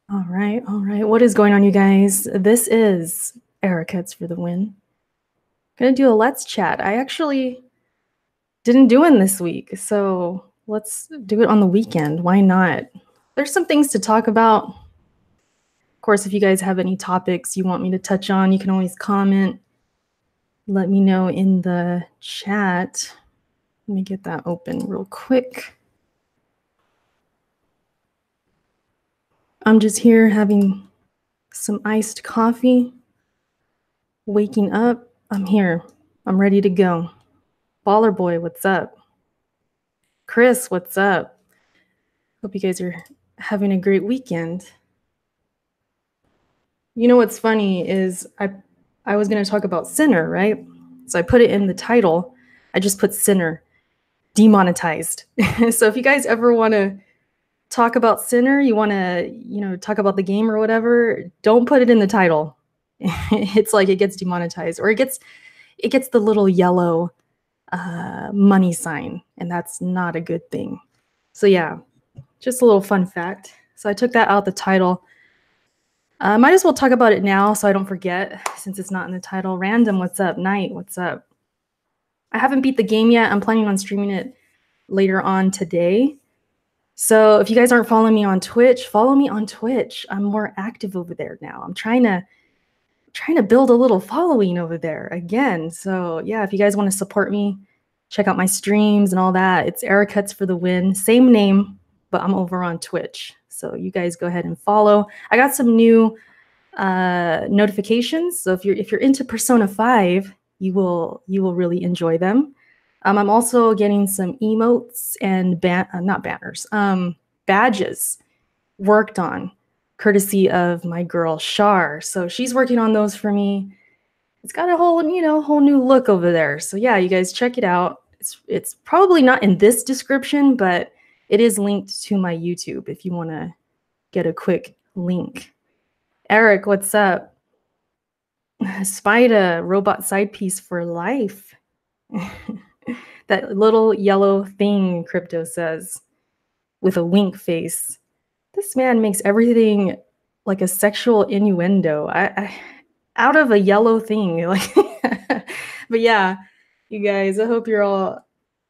All right, all right. What is going on, you guys? This is Erica's for the win. Gonna do a let's chat. I actually didn't do one this week, so let's do it on the weekend. Why not? There's some things to talk about. Of course, if you guys have any topics you want me to touch on, you can always comment. Let me know in the chat. Let me get that open real quick. I'm just here having some iced coffee, waking up. I'm here. I'm ready to go. Baller Boy, what's up? Chris, what's up? Hope you guys are having a great weekend. You know what's funny is I was going to talk about Sinner, right? So I put it in the title. I just put Sinner, demonetized. So if you guys ever want to talk about Sinner, you want to, talk about the game or whatever, don't put it in the title. It's like it gets demonetized, or it gets the little yellow money sign, and that's not a good thing. So yeah, just a little fun fact. So I took that out the title. Might as well talk about it now so I don't forget, since it's not in the title. Random, what's up? Night, what's up? I haven't beat the game yet. I'm planning on streaming it later on today. So if you guys aren't following me on Twitch, follow me on Twitch. I'm more active over there now. I'm trying to build a little following over there again. So yeah, if you guys want to support me, check out my streams and all that. It's Erica's for the win. Same name, but I'm over on Twitch. So you guys go ahead and follow. I got some new notifications. So if you're into Persona 5, you will really enjoy them. I'm also getting some emotes and not banners, badges worked on, courtesy of my girl Shar. So she's working on those for me. It's got a whole new look over there. So yeah, you guys check it out. It's probably not in this description, but it is linked to my YouTube if you want to get a quick link. Eric, what's up? Spida, robot side piece for life. That little yellow thing, Crypto says, with a wink face. This man makes everything like a sexual innuendo. Out of a yellow thing, like. But yeah, you guys, I hope you're all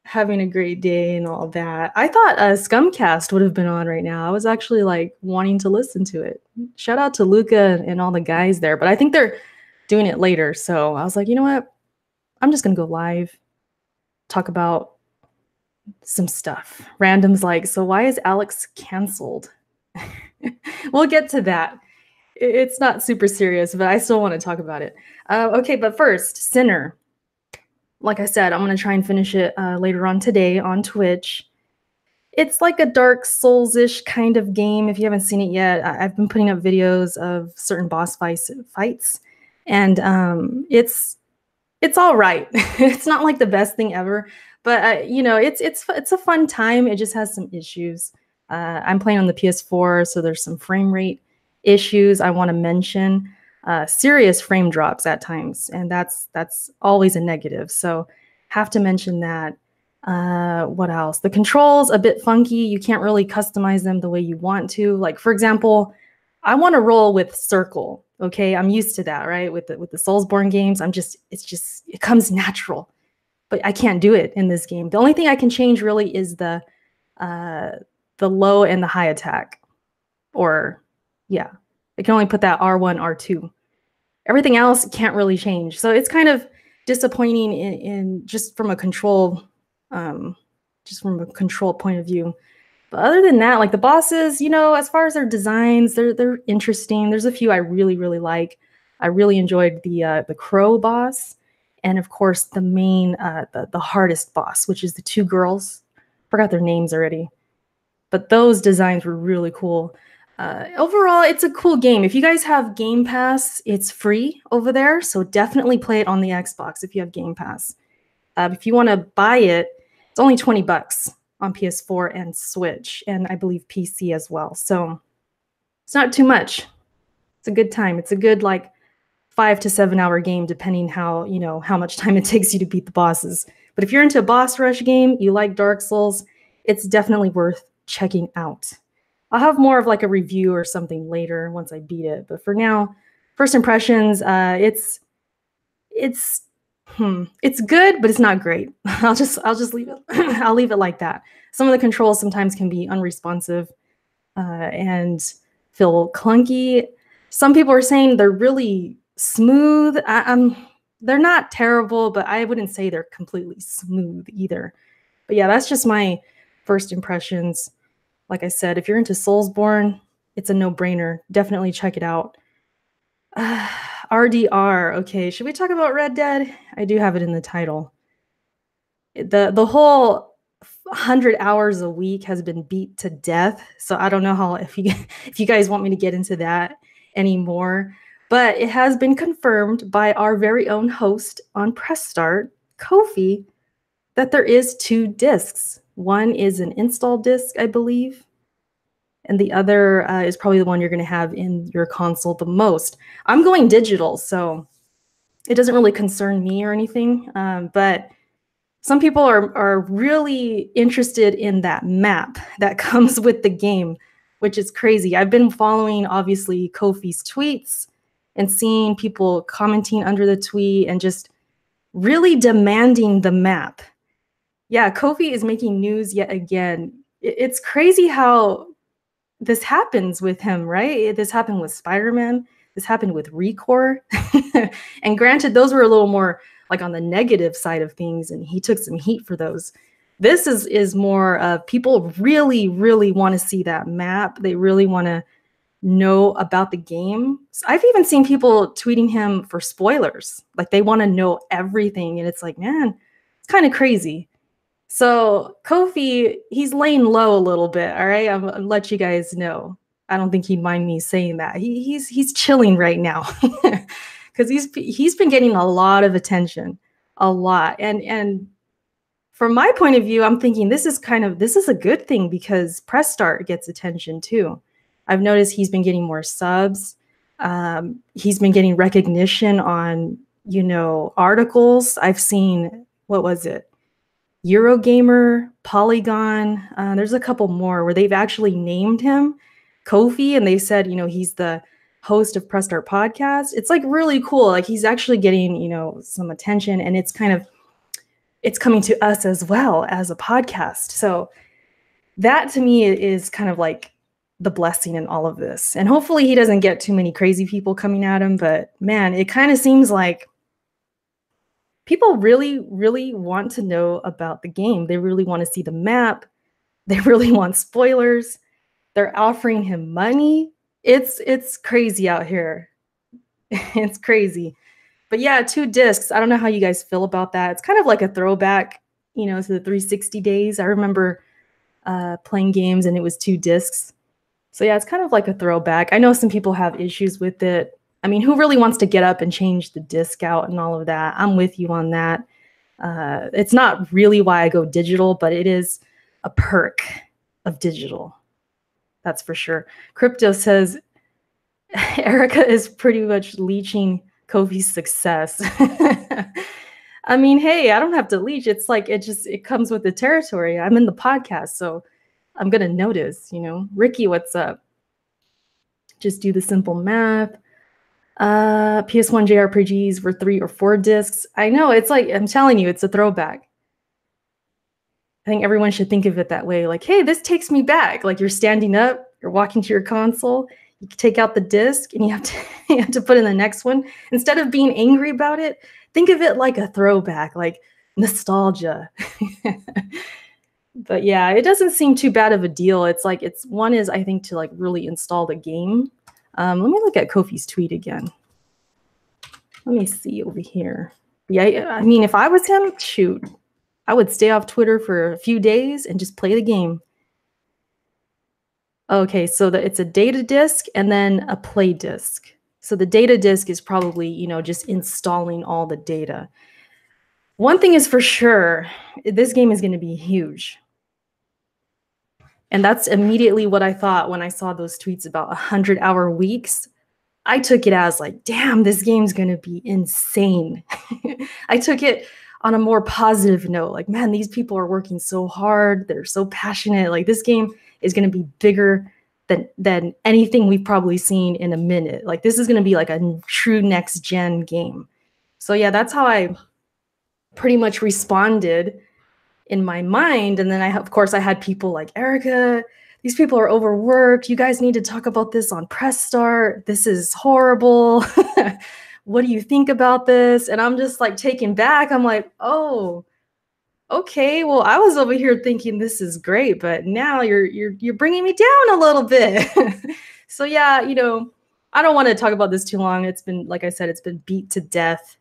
having a great day and all that. I thought Scumcast would have been on right now. I was actually like wanting to listen to it. Shout out to Luca and all the guys there, but I think they're doing it later. So I was like, you know what? I'm just gonna go live, talk about some stuff. Random's like, so why is Alex canceled? We'll get to that. It's not super serious, but I still want to talk about it. Okay, but first, Sinner. Like I said, I'm going to try and finish it later on today on Twitch. It's like a Dark Souls-ish kind of game. If you haven't seen it yet, I've been putting up videos of certain boss fights, and it's all right. It's not like the best thing ever, but it's a fun time. It just has some issues. I'm playing on the PS4, so there's some frame rate issues I want to mention. Serious frame drops at times, and that's always a negative. So have to mention that. What else? The controls a bit funky. You can't really customize them the way you want to. Like, for example, I want to roll with circle. Okay, I'm used to that, right? With the Soulsborne games, it comes natural. But I can't do it in this game. The only thing I can change really is the low and the high attack. Or yeah, I can only put that R1, R2. Everything else can't really change. So it's kind of disappointing in just from a control point of view. But other than that, like the bosses, as far as their designs, they're interesting. There's a few I really, really like. I really enjoyed the crow boss, and of course the main the hardest boss, which is the two girls. Forgot their names already, but those designs were really cool. Overall, it's a cool game. If you guys have Game Pass, it's free over there, so definitely play it on the Xbox if you have Game Pass. If you want to buy it, it's only $20 on PS4 and Switch, and I believe PC as well. So it's not too much. It's a good time. It's a good 5 to 7 hour game, depending how much time it takes you to beat the bosses. But if you're into a boss rush game, you like Dark Souls, it's definitely worth checking out. I'll have more of like a review or something later once I beat it. But for now, first impressions, it's it's good, but it's not great. I'll just leave it. I'll leave it like that. Some of the controls sometimes can be unresponsive and feel clunky. Some people are saying they're really smooth. They're not terrible, but I wouldn't say they're completely smooth either. But yeah, that's just my first impressions. Like I said, if you're into Soulsborne, it's a no-brainer. Definitely check it out. RDR. Okay, should we talk about Red Dead? I do have it in the title. The whole 100 hours a week has been beat to death. So I don't know how if you guys want me to get into that anymore. But it has been confirmed by our very own host on Press Start, Kofi, that there is 2 discs. One is an install disc, I believe, and the other is probably the one you're going to have in your console the most. I'm going digital, so it doesn't really concern me or anything, but some people are really interested in that map that comes with the game, which is crazy. I've been following, obviously, Kofi's tweets and seeing people commenting under the tweet and just really demanding the map. Yeah, Kofi is making news yet again. It's crazy how this happens with him, right? This happened with Spider-Man. This happened with Recore. And granted, those were a little more like on the negative side of things, and he took some heat for those. This is more of people really, really want to see that map. They really want to know about the game. So I've even seen people tweeting him for spoilers. Like they want to know everything. And it's like, man, it's kind of crazy. So Kofi, he's laying low a little bit. All right, I'll let you guys know. I don't think he'd mind me saying that. He's chilling right now because he's been getting a lot of attention, a lot. And from my point of view, I'm thinking this is a good thing because Press Start gets attention too. I've noticed he's been getting more subs. He's been getting recognition on, articles. I've seen, what was it? Eurogamer, Polygon. There's a couple more where they've actually named him Kofi, and they said, he's the host of Press Start Podcast. It's like really cool. Like he's actually getting, some attention, and it's coming to us as well as a podcast. So that to me is kind of like the blessing in all of this. And hopefully he doesn't get too many crazy people coming at him. But man, it kind of seems like people really, really want to know about the game. They really want to see the map. They really want spoilers. They're offering him money. It's crazy out here. It's crazy. But yeah, 2 discs. I don't know how you guys feel about that. It's kind of like a throwback, to the 360 days. I remember playing games and it was 2 discs. So yeah, it's kind of like a throwback. I know some people have issues with it. I mean, who really wants to get up and change the disc out and all of that? I'm with you on that. It's not really why I go digital, but it is a perk of digital. That's for sure. Crypto says, Erica is pretty much leeching Kofi's success. I mean, hey, I don't have to leech. It's like, it comes with the territory. I'm in the podcast, so I'm going to notice, Ricky, what's up? Just do the simple math. PS1 JRPGs were 3 or 4 discs. I know, it's like, I'm telling you, it's a throwback. I think everyone should think of it that way. Like, hey, this takes me back. Like you're standing up, you're walking to your console, you take out the disc and you have to put in the next one. Instead of being angry about it, think of it like a throwback, like nostalgia. But yeah, it doesn't seem too bad of a deal. It's like, one is, I think, to like really install the game. Let me look at Kofi's tweet again. Let me see over here. Yeah, I mean, if I was him, shoot, I would stay off Twitter for a few days and just play the game. Okay, so it's a data disk and then a play disk. So the data disk is probably, just installing all the data. One thing is for sure, this game is going to be huge. And that's immediately what I thought when I saw those tweets about 100-hour weeks. I took it as like, damn, this game's going to be insane. I took it on a more positive note. Like, man, these people are working so hard. They're so passionate. Like, this game is going to be bigger than anything we've probably seen in a minute. Like, this is going to be like a true next gen game. So yeah, that's how I pretty much responded in my mind. And then of course I had people like, Erica, these people are overworked. You guys need to talk about this on press start. This is horrible. What do you think about this? And I'm just like taken back. I'm like, oh, okay, well, I was over here thinking this is great, but now you're bringing me down a little bit. So yeah, you know, I don't want to talk about this too long. It's been, like I said, it's been beat to death.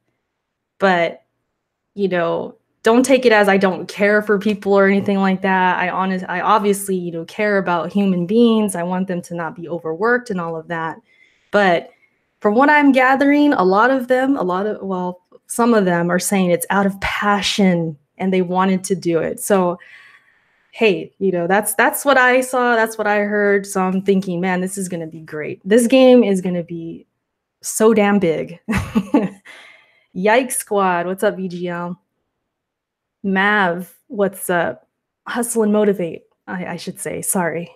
But, you know, don't take it as I don't care for people or anything like that. I obviously, you know, care about human beings. I want them to not be overworked and all of that. But from what I'm gathering, well, some of them are saying it's out of passion and they wanted to do it. So, hey, you know, that's what I saw. That's what I heard. So I'm thinking, man, this is going to be great. This game is going to be so damn big. Yikes Squad. What's up, VGL? Mav, what's up? Hustle and motivate, I should say. Sorry.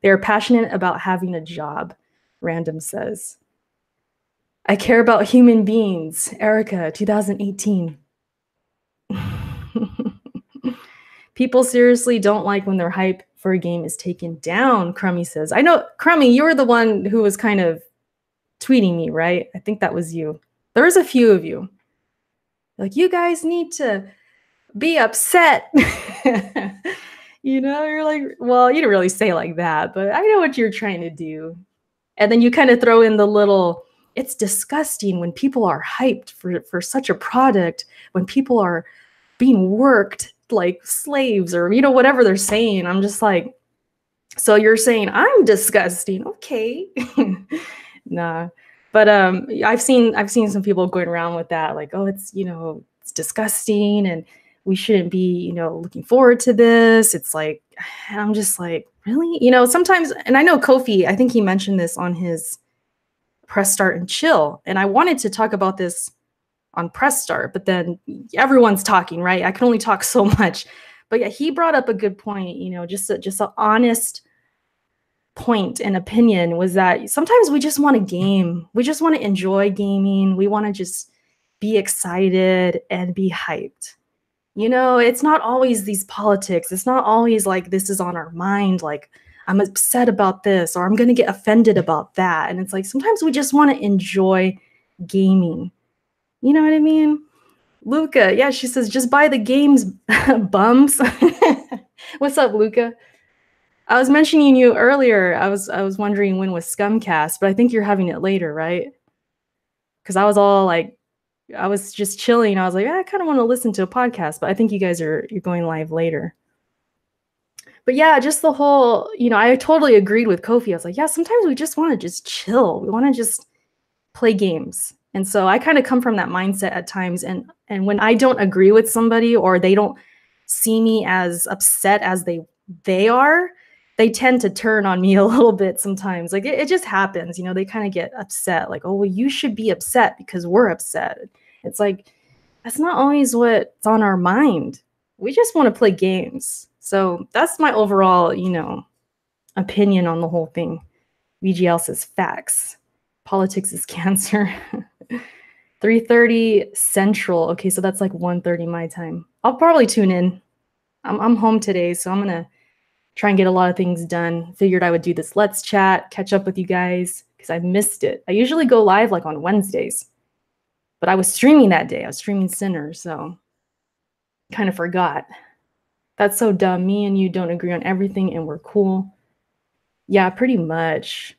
They are passionate about having a job, Random says. I care about human beings. Erica, 2018. People seriously don't like when their hype for a game is taken down, Crummy says. I know, Crummy, you were the one who was kind of tweeting me, right? I think that was you. There was a few of you. Like, you guys need to be upset. You know, you're like, well, you didn't really say it like that, but I know what you're trying to do. And then you kind of throw in the little, it's disgusting when people are hyped for such a product, when people are being worked like slaves or, you know, whatever they're saying. I'm just like, so you're saying I'm disgusting. Okay. Nah. But I've seen some people going around with that, like, oh, it's, you know, it's disgusting and we shouldn't be, you know, looking forward to this. It's like, and I'm just like, really? You know, sometimes, and I know Kofi, I think he mentioned this on his Press Start and Chill. And I wanted to talk about this on Press Start, but then everyone's talking, right? I can only talk so much. But yeah, he brought up a good point, you know, just an honest point and opinion was that sometimes we just want to game. We just want to enjoy gaming. We want to just be excited and be hyped. You know, it's not always these politics. It's not always like this is on our mind. Like, I'm upset about this or I'm going to get offended about that. And it's like, sometimes we just want to enjoy gaming. You know what I mean? Luca, yeah, she says, just buy the games, bums. What's up, Luca? I was mentioning you earlier. I was wondering when was Scumcast, but I think you're having it later, right? Because I was all like, I was just chilling. I was like, I kind of want to listen to a podcast, but I think you guys you're going live later. But yeah, just the whole, you know, I totally agreed with Kofi. I was like, yeah, sometimes we just want to just chill. We want to just play games. And so I kind of come from that mindset at times. And when I don't agree with somebody or they don't see me as upset as they are, they tend to turn on me a little bit sometimes. Like it just happens, you know, they kind of get upset. Like, oh, well, you should be upset because we're upset. It's like, that's not always what's on our mind. We just want to play games. So that's my overall, you know, opinion on the whole thing. VGL says facts. Politics is cancer. 3:30 Central. Okay, so that's like 1:30 my time. I'll probably tune in. I'm home today, so I'm gonna try and get a lot of things done. Figured I would do this Let's Chat, catch up with you guys, because I missed it. I usually go live like on Wednesdays, but I was streaming that day. I was streaming Sinner, so kind of forgot. That's so dumb. Me and you don't agree on everything, and we're cool. Yeah, pretty much.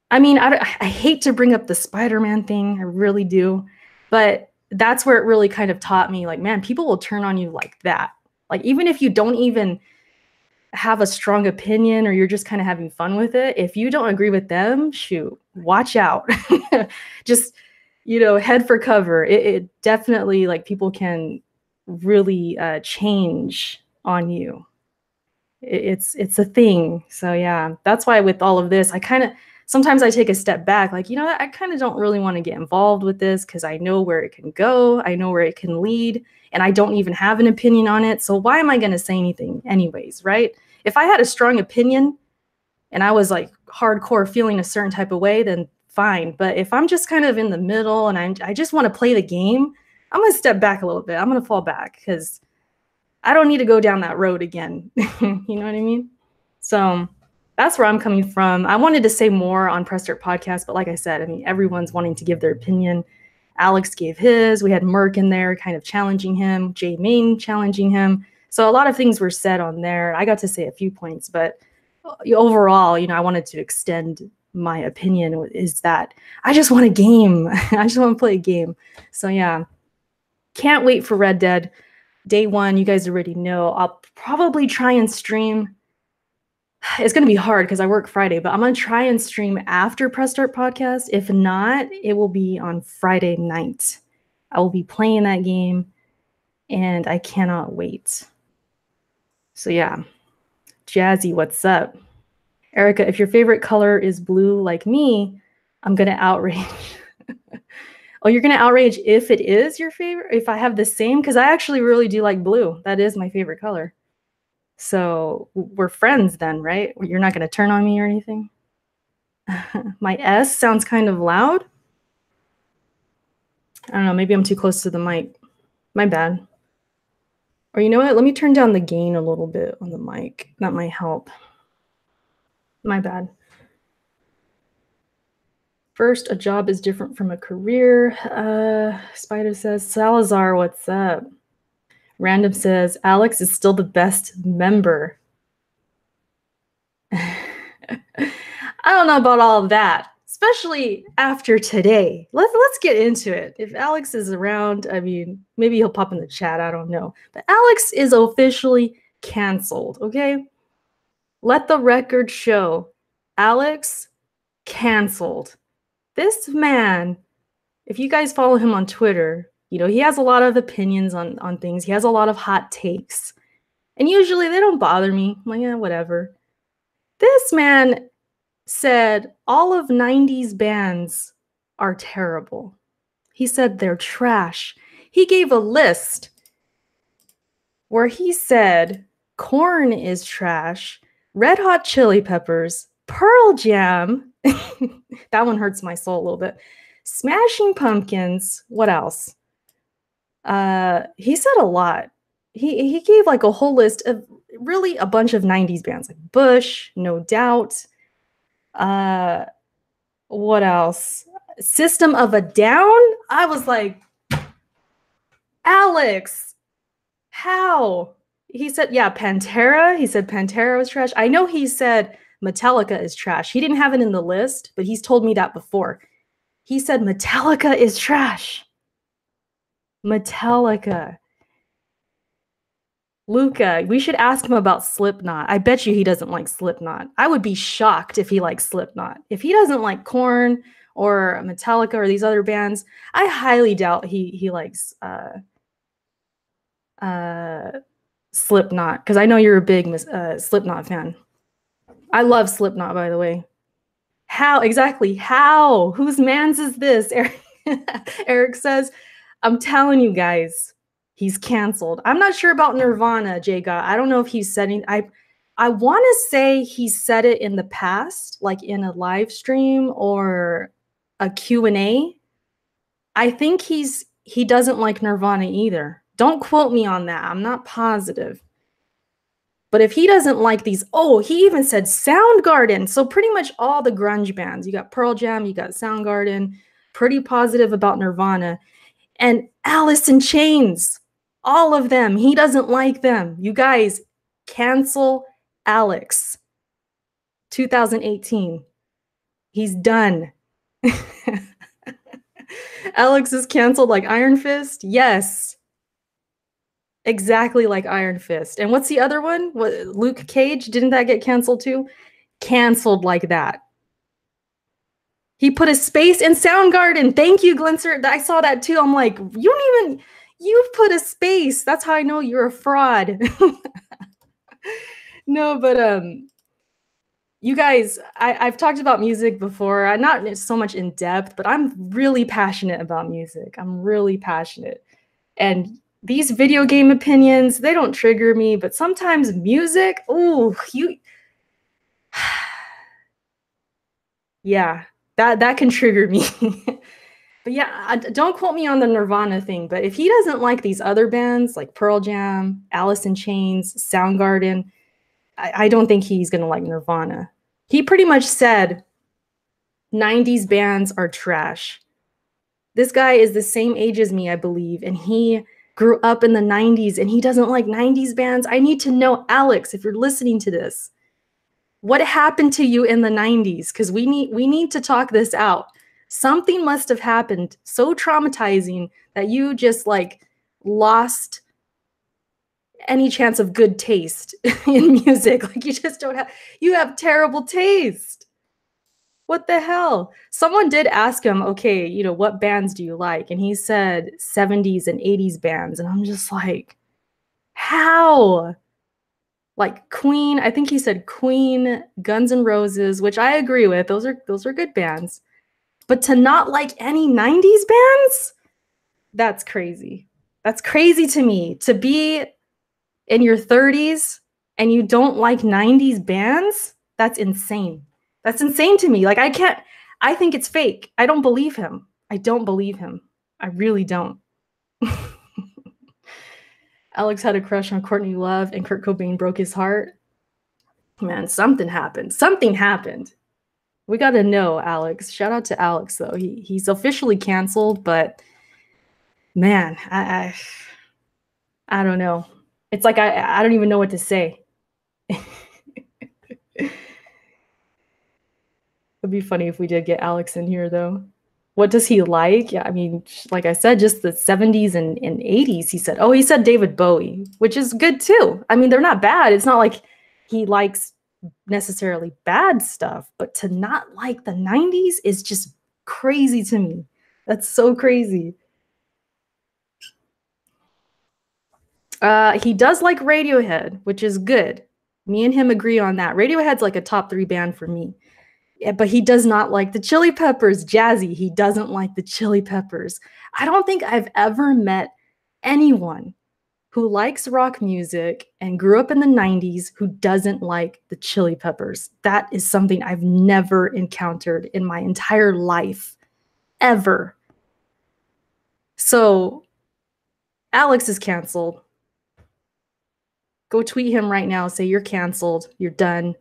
I mean, I hate to bring up the Spider-Man thing. I really do. But that's where it really kind of taught me, like, man, people will turn on you like that. Like, even if you don't even have a strong opinion or you're just kind of having fun with it, if you don't agree with them, shoot, watch out. Just, you know, head for cover. It definitely, like, people can really change on you. It's a thing. So yeah, that's why with all of this, I kind of, sometimes I take a step back, like, you know, I kind of don't really want to get involved with this because I know where it can go. I know where it can lead, and I don't even have an opinion on it. So why am I going to say anything anyways, right? If I had a strong opinion and I was like hardcore feeling a certain type of way, then fine. But if I'm just kind of in the middle and I just want to play the game, I'm going to step back a little bit. I'm going to fall back because I don't need to go down that road again. You know what I mean? So that's where I'm coming from. I wanted to say more on Press Start Podcast, but like I said, I mean, everyone's wanting to give their opinion. Alex gave his. We had Merck in there kind of challenging him, Jay Main challenging him. So a lot of things were said on there. I got to say a few points, but overall, I wanted to extend my opinion is that I just want a game. I just want to play a game. So yeah, can't wait for Red Dead. Day one, you guys already know. I'll probably try and stream. It's going to be hard because I work Friday, but I'm going to try and stream after Press Start Podcast. If not, it will be on Friday night. I will be playing that game, and I cannot wait. So yeah, Jazzy, what's up? Erica, if your favorite color is blue like me, I'm going to outrage. Oh, you're going to outrage if it is your favorite? If I have the same? Because I actually really do like blue. That is my favorite color. So we're friends then, right? You're not going to turn on me or anything? My S sounds kind of loud. I don't know. Maybe I'm too close to the mic. My bad. Or you know what? Let me turn down the gain a little bit on the mic. That might help. My bad. First, a job is different from a career. Spider says, Salazar, what's up? Random says, Alex is still the best member. I don't know about all of that, especially after today. Let's get into it. If Alex is around, I mean, maybe he'll pop in the chat. I don't know. But Alex is officially canceled, okay? Let the record show. Alex canceled. This man, if you guys follow him on Twitter, he has a lot of opinions on things. He has a lot of hot takes. And usually they don't bother me. I'm like, yeah, whatever. This man said all of 90s bands are terrible. He said they're trash. He gave a list where he said Korn is trash, Red Hot Chili Peppers, Pearl Jam. That one hurts my soul a little bit. Smashing Pumpkins. What else? He said a lot. He gave like a whole list of really a bunch of 90s bands like Bush, No Doubt. What else? System of a Down? I was like, Alex, how? He said, yeah, Pantera. He said Pantera was trash. I know he said Metallica is trash. He didn't have it in the list, but he's told me that before. He said Metallica is trash. Metallica. Luca, we should ask him about Slipknot. I bet you he doesn't like Slipknot. I would be shocked if he likes Slipknot. If he doesn't like Korn or Metallica or these other bands, I highly doubt he likes Slipknot, because I know you're a big Slipknot fan. I love Slipknot, by the way. How? Exactly. How? Whose mans is this? Eric says, I'm telling you guys, he's canceled. I'm not sure about Nirvana, Jaga. I don't know if he's said anything. I want to say he said it in the past, like in a live stream or a Q&A. I think he doesn't like Nirvana either. Don't quote me on that. I'm not positive. But if he doesn't like these, he even said Soundgarden. So pretty much all the grunge bands. You got Pearl Jam, you got Soundgarden. Pretty positive about Nirvana. And Alice in Chains. All of them. He doesn't like them. You guys, cancel Alex. 2018. He's done. Alex is canceled like Iron Fist? Yes. Exactly like Iron Fist. And what's the other one? What, Luke Cage? Didn't that get canceled too? Canceled like that. He put a space in Soundgarden. Thank you, Glinser. I saw that too. I'm like, you put a space. That's how I know you're a fraud. No, but you guys, I've talked about music before. I'm not so much in depth, but I'm really passionate about music. I'm really passionate. And these video game opinions, they don't trigger me, but sometimes music, Yeah, that can trigger me. But yeah, don't quote me on the Nirvana thing, but if he doesn't like these other bands like Pearl Jam, Alice in Chains, Soundgarden, I don't think he's gonna like Nirvana. He pretty much said 90s bands are trash. This guy is the same age as me, I believe, and he grew up in the 90s and he doesn't like 90s bands. I need to know, Alex, if you're listening to this, what happened to you in the 90s? Because we need to talk this out. Something must have happened so traumatizing that you just like lost any chance of good taste in music. Like you just don't have, you have terrible taste. What the hell? Someone did ask him, okay, you know, what bands do you like? And he said 70s and 80s bands. And I'm just like, how? Like Queen, I think he said Queen, Guns N' Roses, which I agree with. Those are good bands. But to not like any 90s bands? That's crazy. That's crazy to me. To be in your 30s and you don't like 90s bands? That's insane. That's insane to me. Like I think it's fake. I don't believe him. I don't believe him. I really don't. Alex had a crush on Courtney Love and Kurt Cobain broke his heart. Man, something happened. Something happened. We got to know, Alex. Shout out to Alex, though. He's officially canceled, but man, I don't know. It's like I don't even know what to say. It'd be funny if we did get Alex in here, though. What does he like? Yeah, I mean, like I said, just the 70s and 80s. He said David Bowie, which is good too. I mean, they're not bad. It's not like he likes necessarily bad stuff, but to not like the 90s is just crazy to me. That's so crazy. He does like Radiohead, which is good. Me and him agree on that. Radiohead's like a top 3 band for me. Yeah, but he does not like the Chili Peppers. Jazzy, he doesn't like the Chili Peppers. I don't think I've ever met anyone who likes rock music and grew up in the 90s who doesn't like the Chili Peppers. That is something I've never encountered in my entire life, ever. So, Alex is canceled. Go tweet him right now. Say you're canceled. You're done.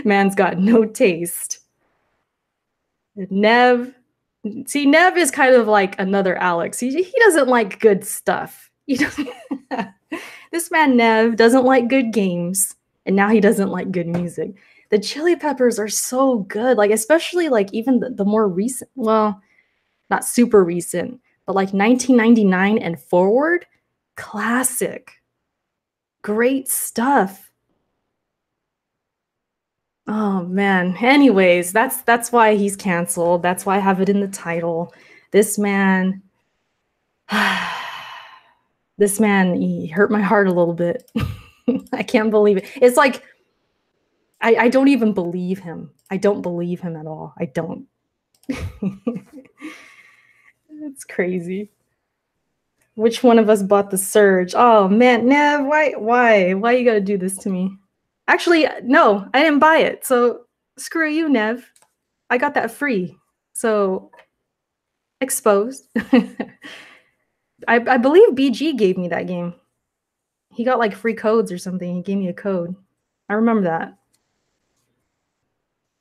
Man's got no taste. Nev is kind of like another Alex. He doesn't like good stuff. This man Nev doesn't like good games, and now he doesn't like good music. The Chili Peppers are so good, like especially like even the more recent, well, not super recent, but like 1999 and forward, classic. Great stuff. Oh man. Anyways, that's why he's canceled. That's why I have it in the title. This man, he hurt my heart a little bit. I can't believe it. It's like I don't even believe him. I don't believe him at all. I don't. It's crazy. Which one of us bought the surge? Oh man, Nev, why you gotta do this to me? Actually, no, I didn't buy it. So screw you, Nev. I got that free. So exposed. I believe BG gave me that game. He got like free codes or something. He gave me a code. I remember that.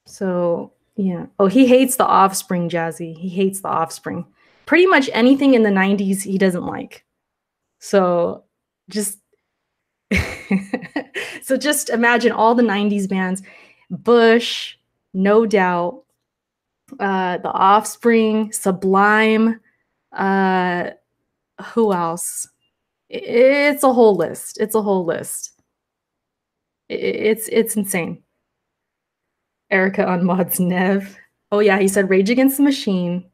So yeah. Oh, he hates The Offspring, Jazzy. He hates The Offspring. Pretty much anything in the 90s he doesn't like. So just just imagine all the 90s bands. Bush, No Doubt, The Offspring, Sublime, who else? It's a whole list. It's a whole list. It's insane. Erica on Mods Nev. Oh yeah, he said Rage Against the Machine.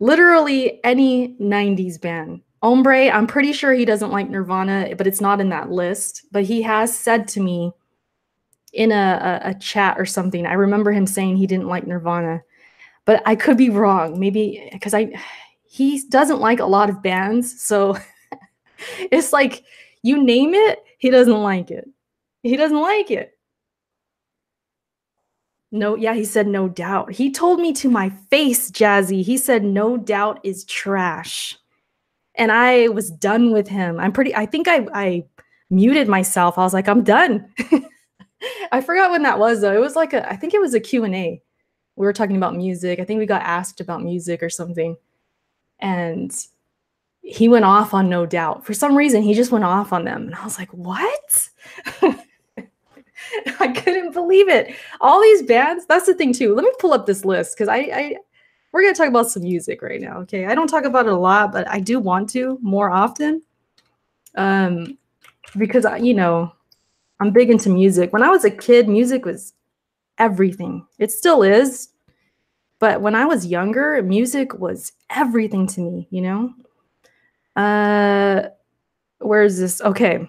Literally any 90s band. Ombre, I'm pretty sure he doesn't like Nirvana, but it's not in that list. But he has said to me in a chat or something, I remember him saying he didn't like Nirvana. But I could be wrong. Maybe because he doesn't like a lot of bands. So it's like you name it, he doesn't like it. He doesn't like it. No, yeah, he said no doubt. He told me to my face, Jazzy. He said no doubt is trash. And I was done with him. I think I muted myself. I was like, I'm done. I forgot when that was though. It was like I think it was a Q&A. We were talking about music. I think we got asked about music or something. And he went off on No Doubt. For some reason, he just went off on them. And I was like, what? I couldn't believe it. All these bands, that's the thing too. Let me pull up this list because we're going to talk about some music right now, okay? I don't talk about it a lot, but I do want to more often. Because, I'm big into music. When I was a kid, music was everything. It still is. But when I was younger, music was everything to me, Where is this? Okay.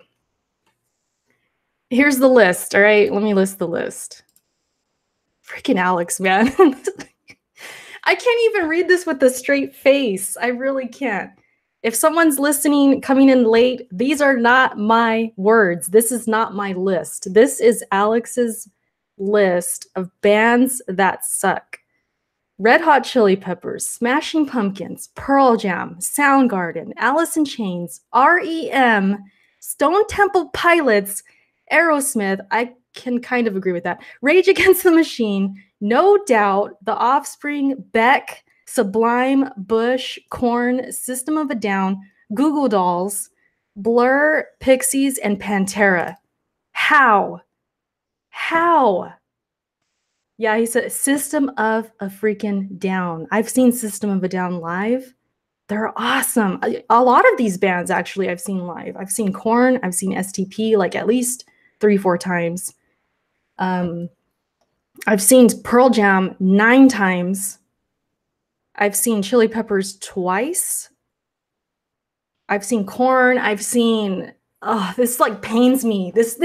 Here's the list, all right? Let me list the list. Freaking Alex, man. I can't even read this with a straight face. I really can't. If someone's listening, coming in late, these are not my words. This is not my list. This is Alex's list of bands that suck. Red Hot Chili Peppers, Smashing Pumpkins, Pearl Jam, Soundgarden, Alice in Chains, REM, Stone Temple Pilots, Aerosmith, I can kind of agree with that. Rage Against the Machine, No Doubt, The Offspring, Beck, Sublime, Bush, Korn, System of a Down, Goo Goo Dolls, Blur, Pixies, and Pantera. How? Yeah, he said System of a freaking Down. I've seen System of a Down live. They're awesome. A lot of these bands, actually, I've seen live. I've seen Korn. I've seen STP like at least 3-4 times. I've seen Pearl Jam 9 times. I've seen Chili Peppers twice. I've seen Korn. I've seen, this like pains me. This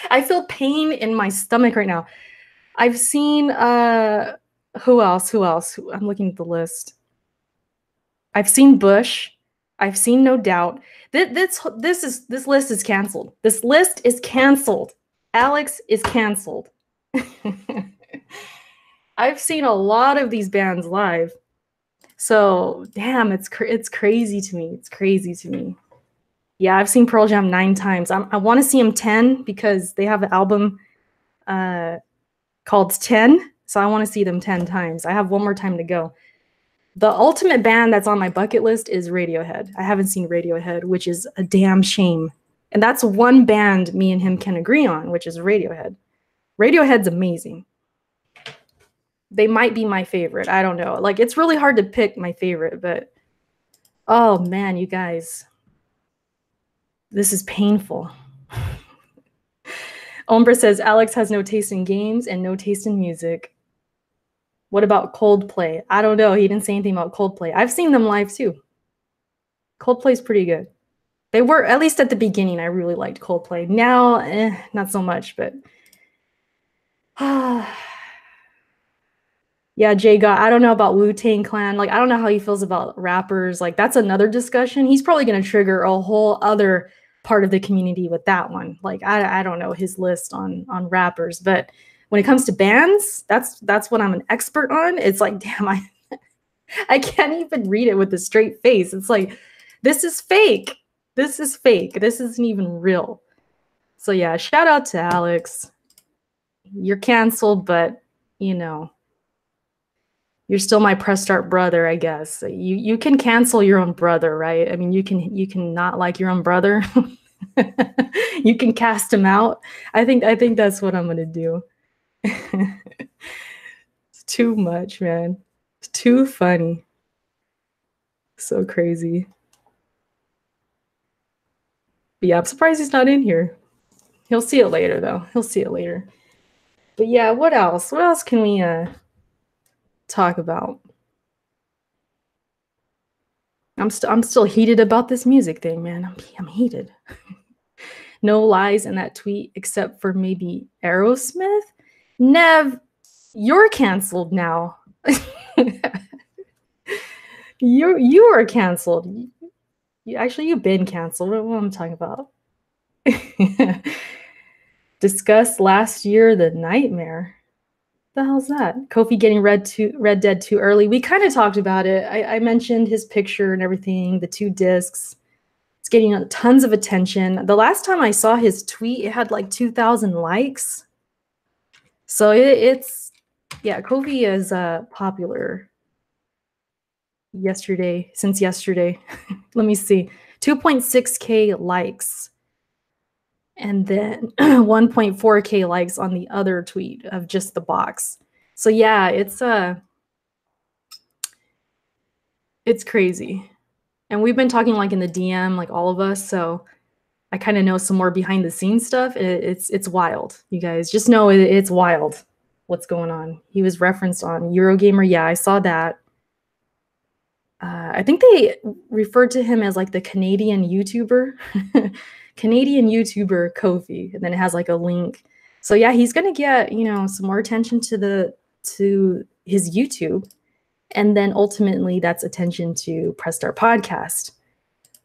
I feel pain in my stomach right now. I've seen, who else? I'm looking at the list. I've seen Bush. I've seen No Doubt. This list is canceled. This list is canceled. Alex is canceled. I've seen a lot of these bands live. So, damn, it's crazy to me. It's crazy to me. Yeah, I've seen Pearl Jam 9 times. I want to see them 10 because they have an album called 10. So I want to see them 10 times. I have one more time to go. The ultimate band that's on my bucket list is Radiohead. I haven't seen Radiohead, which is a damn shame. And that's one band me and him can agree on, which is Radiohead. Radiohead's amazing. They might be my favorite. I don't know. Like, it's really hard to pick my favorite, but oh man, you guys, this is painful. Ombra says Alex has no taste in games and no taste in music. What about Coldplay? I don't know. He didn't say anything about Coldplay. I've seen them live too. Coldplay's pretty good. They were, at least at the beginning, I really liked Coldplay. Now, not so much, but yeah, Jay got, I don't know about Wu-Tang Clan. Like, I don't know how he feels about rappers. Like, that's another discussion. He's probably going to trigger a whole other part of the community with that one. Like, I don't know his list on rappers, but when it comes to bands, that's what I'm an expert on. It's like, damn, I can't even read it with a straight face. It's like, this is fake. This is fake. This isn't even real. So yeah, shout out to Alex. You're canceled, but you're still my press start brother, I guess. You can cancel your own brother, right? I mean, you can not like your own brother. You can cast him out. I think that's what I'm gonna do. It's too much, man. It's too funny. So crazy. But yeah, I'm surprised he's not in here. He'll see it later, though. He'll see it later. But yeah, what else? What else can we talk about? I'm still heated about this music thing, man. I'm heated. No lies in that tweet except for maybe Aerosmith. Nev, you're canceled now. You are canceled. You've been canceled. What am I talking about? Discussed last year the nightmare. The hell's that? Kofi getting Red Dead too early. We kind of talked about it. I mentioned his picture and everything, the 2 discs. It's getting tons of attention. The last time I saw his tweet, it had like 2,000 likes. So yeah, Kofi is popular since yesterday. Let me see. 2.6K likes. And then 1.4K likes on the other tweet of just the box. So yeah, it's crazy. And we've been talking like in the DM, like all of us, so I kind of know some more behind the scenes stuff. It's wild. You guys just know it's wild what's going on. He was referenced on Eurogamer. Yeah, I saw that. I think they referred to him as like the Canadian YouTuber. Canadian YouTuber Kofi, and then it has like a link. So yeah, he's gonna get, you know, some more attention to his YouTube, and then ultimately that's attention to Press Start Podcast.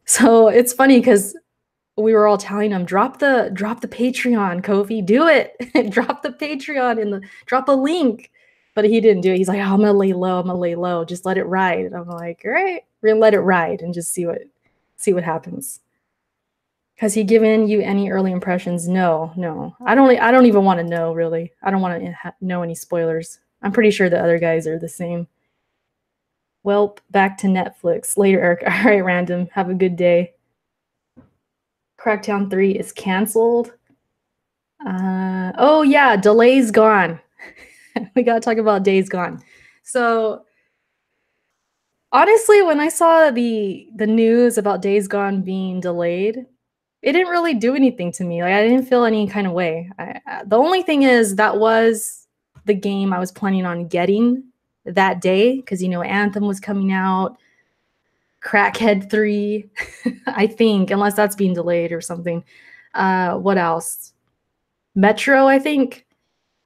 So it's funny because we were all telling him, drop the Patreon, Kofi, do it. Drop the Patreon drop a link. But he didn't do it. He's like, oh, I'm gonna lay low, just let it ride. And I'm like, all right, we're gonna let it ride and just see what happens. Has he given you any early impressions? No. I don't even want to know, really. I don't want to know any spoilers. I'm pretty sure the other guys are the same. Well, back to Netflix. Later, Eric. All right, Random. Have a good day. Crackdown 3 is canceled. Oh yeah, Days Gone. We gotta talk about Days Gone. So honestly, when I saw the news about Days Gone being delayed, it didn't really do anything to me. Like, I didn't feel any kind of way. The only thing is that was the game I was planning on getting that day because, you know, Anthem was coming out, Crackhead 3, I think, unless that's being delayed or something. What else? Metro, I think.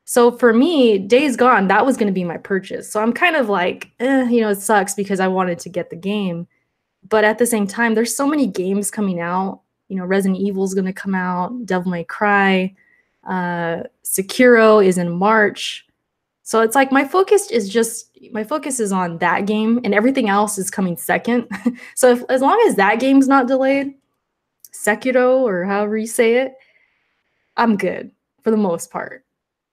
So for me, Days Gone, that was going to be my purchase. So I'm kind of like, you know, it sucks because I wanted to get the game. But at the same time, there's so many games coming out. You know, Resident Evil is going to come out, Devil May Cry, Sekiro is in March. So it's like my focus is on that game, and everything else is coming second. So as long as that game's not delayed, Sekiro or however you say it, I'm good for the most part.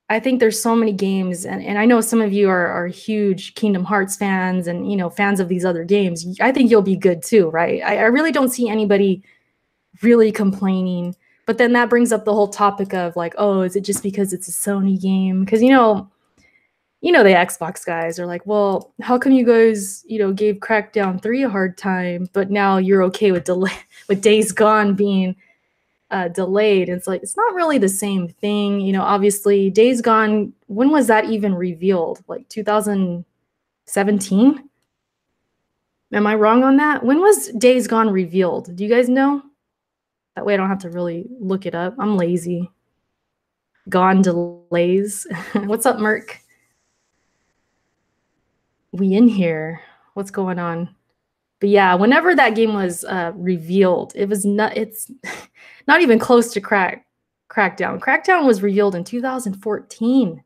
I think there's so many games, and I know some of you are huge Kingdom Hearts fans and, you know, fans of these other games. I think you'll be good too, right? I really don't see anybody really complaining. But then that brings up the whole topic of like, oh, is it just because it's a Sony game? Because, you know, the Xbox guys are like, well, how come you guys, you know, gave Crackdown 3 a hard time, but now you're okay with Days Gone being delayed? It's like, it's not really the same thing. You know, obviously Days Gone, when was that even revealed? Like 2017? Am I wrong on that? When was Days Gone revealed? Do you guys know? That way I don't have to really look it up. I'm lazy. Gone delays. What's up, Merc? We in here. What's going on? But yeah, whenever that game was revealed, it's not even close to Crackdown. Crackdown was revealed in 2014.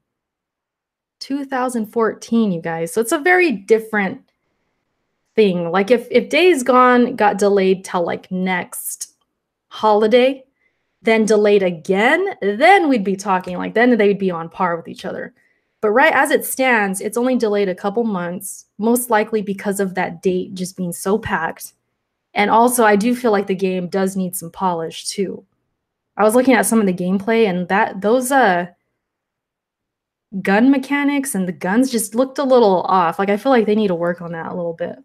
2014, you guys. So it's a very different thing. Like if Days Gone got delayed till like next holiday, then delayed again, then we'd be talking, like then they'd be on par with each other. But right as it stands, it's only delayed a couple months, most likely because of that date just being so packed. And also, I do feel like the game does need some polish too. I was looking at some of the gameplay, and those gun mechanics and the guns just looked a little off. Like, I feel like they need to work on that a little bit.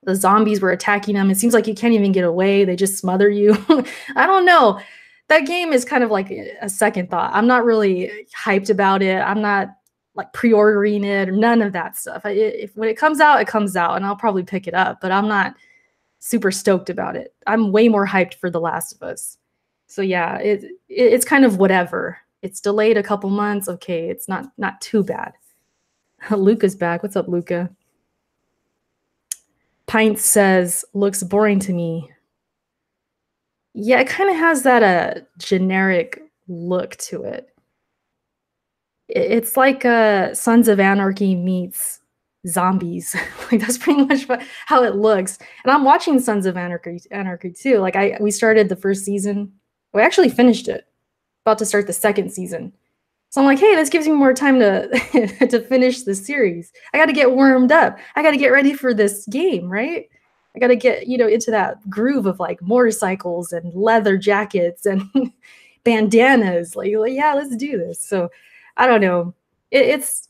The zombies were attacking them. It seems like you can't even get away. They just smother you. I don't know. That game is kind of like a second thought. I'm not really hyped about it. I'm not like pre-ordering it or none of that stuff. When it comes out, and I'll probably pick it up, but I'm not super stoked about it. I'm way more hyped for The Last of Us. So yeah, it's kind of whatever. It's delayed a couple months. Okay, it's not too bad. Luca's back. What's up, Luca? Pint says, looks boring to me. Yeah, it kind of has that generic look to it. It's like Sons of Anarchy meets zombies. Like that's pretty much how it looks. And I'm watching Sons of Anarchy too. Like we started the first season. We actually finished it. About to start the second season. So I'm like, hey, this gives me more time to to finish the series. I got to get warmed up. I got to get ready for this game, right? I got to get, into that groove of like motorcycles and leather jackets and bandanas. Like, yeah, let's do this. So I don't know. It's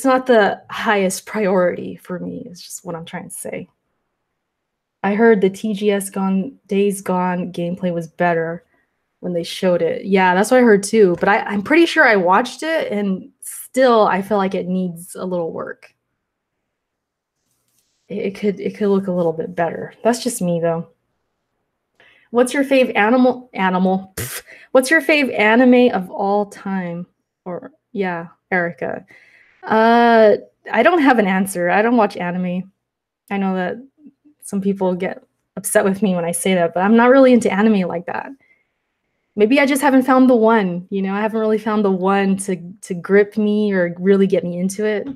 not the highest priority for me. It's just what I'm trying to say. I heard the Days Gone gameplay was better when they showed it. Yeah, that's what I heard too. But I'm pretty sure I watched it and still I feel like it needs a little work. It could look a little bit better. That's just me though. What's your fave animal? What's your fave anime of all time? Or yeah, Erica. I don't have an answer. I don't watch anime. I know that some people get upset with me when I say that, but I'm not really into anime like that. Maybe I just haven't found the one, I haven't really found the one to grip me or really get me into it.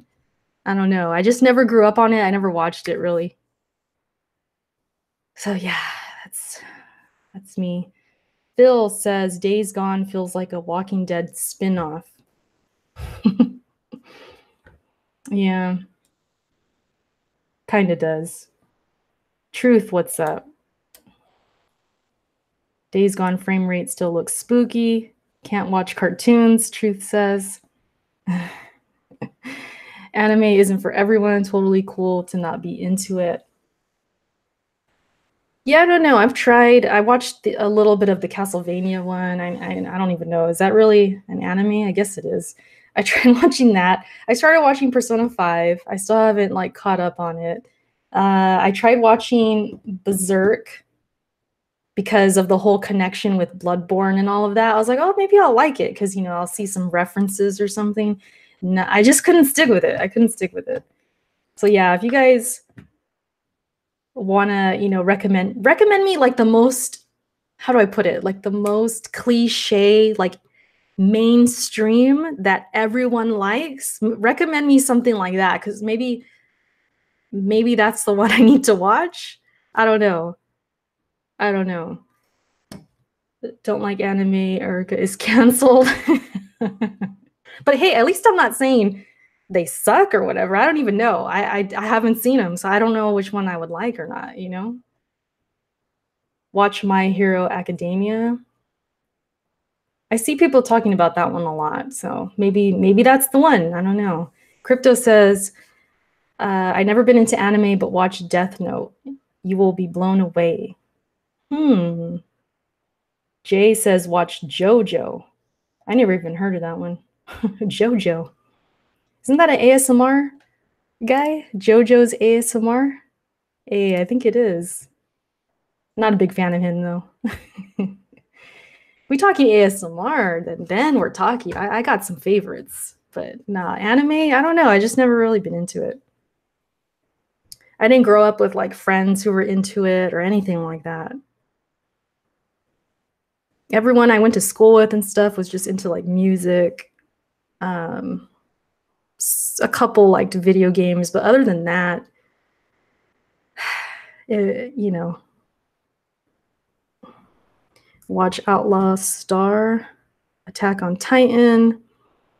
I don't know. I just never grew up on it. I never watched it really. So yeah, that's me. Phil says Days Gone feels like a Walking Dead spin-off. Yeah. Kind of does. Truth, what's up? Days Gone frame rate still looks spooky. Can't watch cartoons, Truth says. Anime isn't for everyone. Totally cool to not be into it. Yeah, I don't know. I've tried. I watched a little bit of the Castlevania one. I don't even know. Is that really an anime? I guess it is. I tried watching that. I started watching Persona 5. I still haven't like caught up on it. I tried watching Berserk because of the whole connection with Bloodborne and all of that. I was like, oh, maybe I'll like it because, I'll see some references or something. No, I just couldn't stick with it. I couldn't stick with it. So yeah, if you guys want to, recommend me like the most, how do I put it? Like the most cliche, like mainstream that everyone likes, recommend me something like that because maybe that's the one I need to watch. I don't know. Don't like anime, Erica is canceled. But hey, at least I'm not saying they suck or whatever. I don't even know. I haven't seen them, so I don't know which one I would like or not, Watch My Hero Academia. I see people talking about that one a lot, so maybe that's the one. I don't know. Crypto says, I've never been into anime, but watch Death Note. You will be blown away. Jay says, watch JoJo. I never even heard of that one. JoJo. Isn't that an ASMR guy? JoJo's ASMR? Hey, I think it is. Not a big fan of him, though. We talking ASMR, then we're talking. I got some favorites. But nah, anime, I don't know. I just never really been into it. I didn't grow up with like friends who were into it or anything like that. Everyone I went to school with and stuff was just into like music. A couple liked video games, but other than that, watch Outlaw Star, Attack on Titan,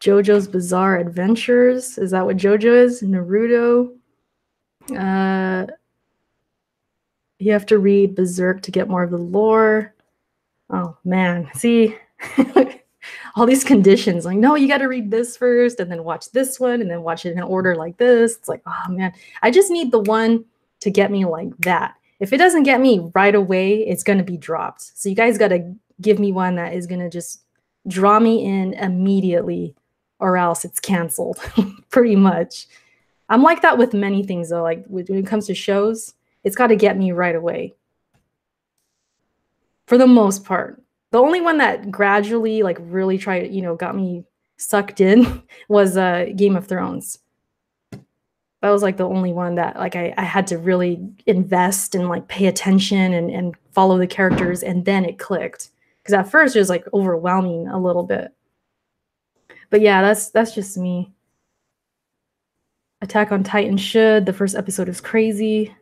JoJo's Bizarre Adventures. Is that what JoJo is? Naruto. You have to read Berserk to get more of the lore. Oh man, see all these conditions. Like, no, you got to read this first, and then watch this one, and then watch it in order like this. It's like, oh man, I just need the one to get me like that. If it doesn't get me right away, it's gonna be dropped. So you guys got to give me one that is gonna just draw me in immediately, or else it's canceled. Pretty much. I'm like that with many things though. Like when it comes to shows, it's got to get me right away. For the most part. The only one that gradually like really tried, got me sucked in was Game of Thrones. That was like the only one that like I had to really invest and like pay attention and follow the characters, and then it clicked. Because at first it was like overwhelming a little bit. But yeah, that's just me. Attack on Titan should. The first episode is crazy.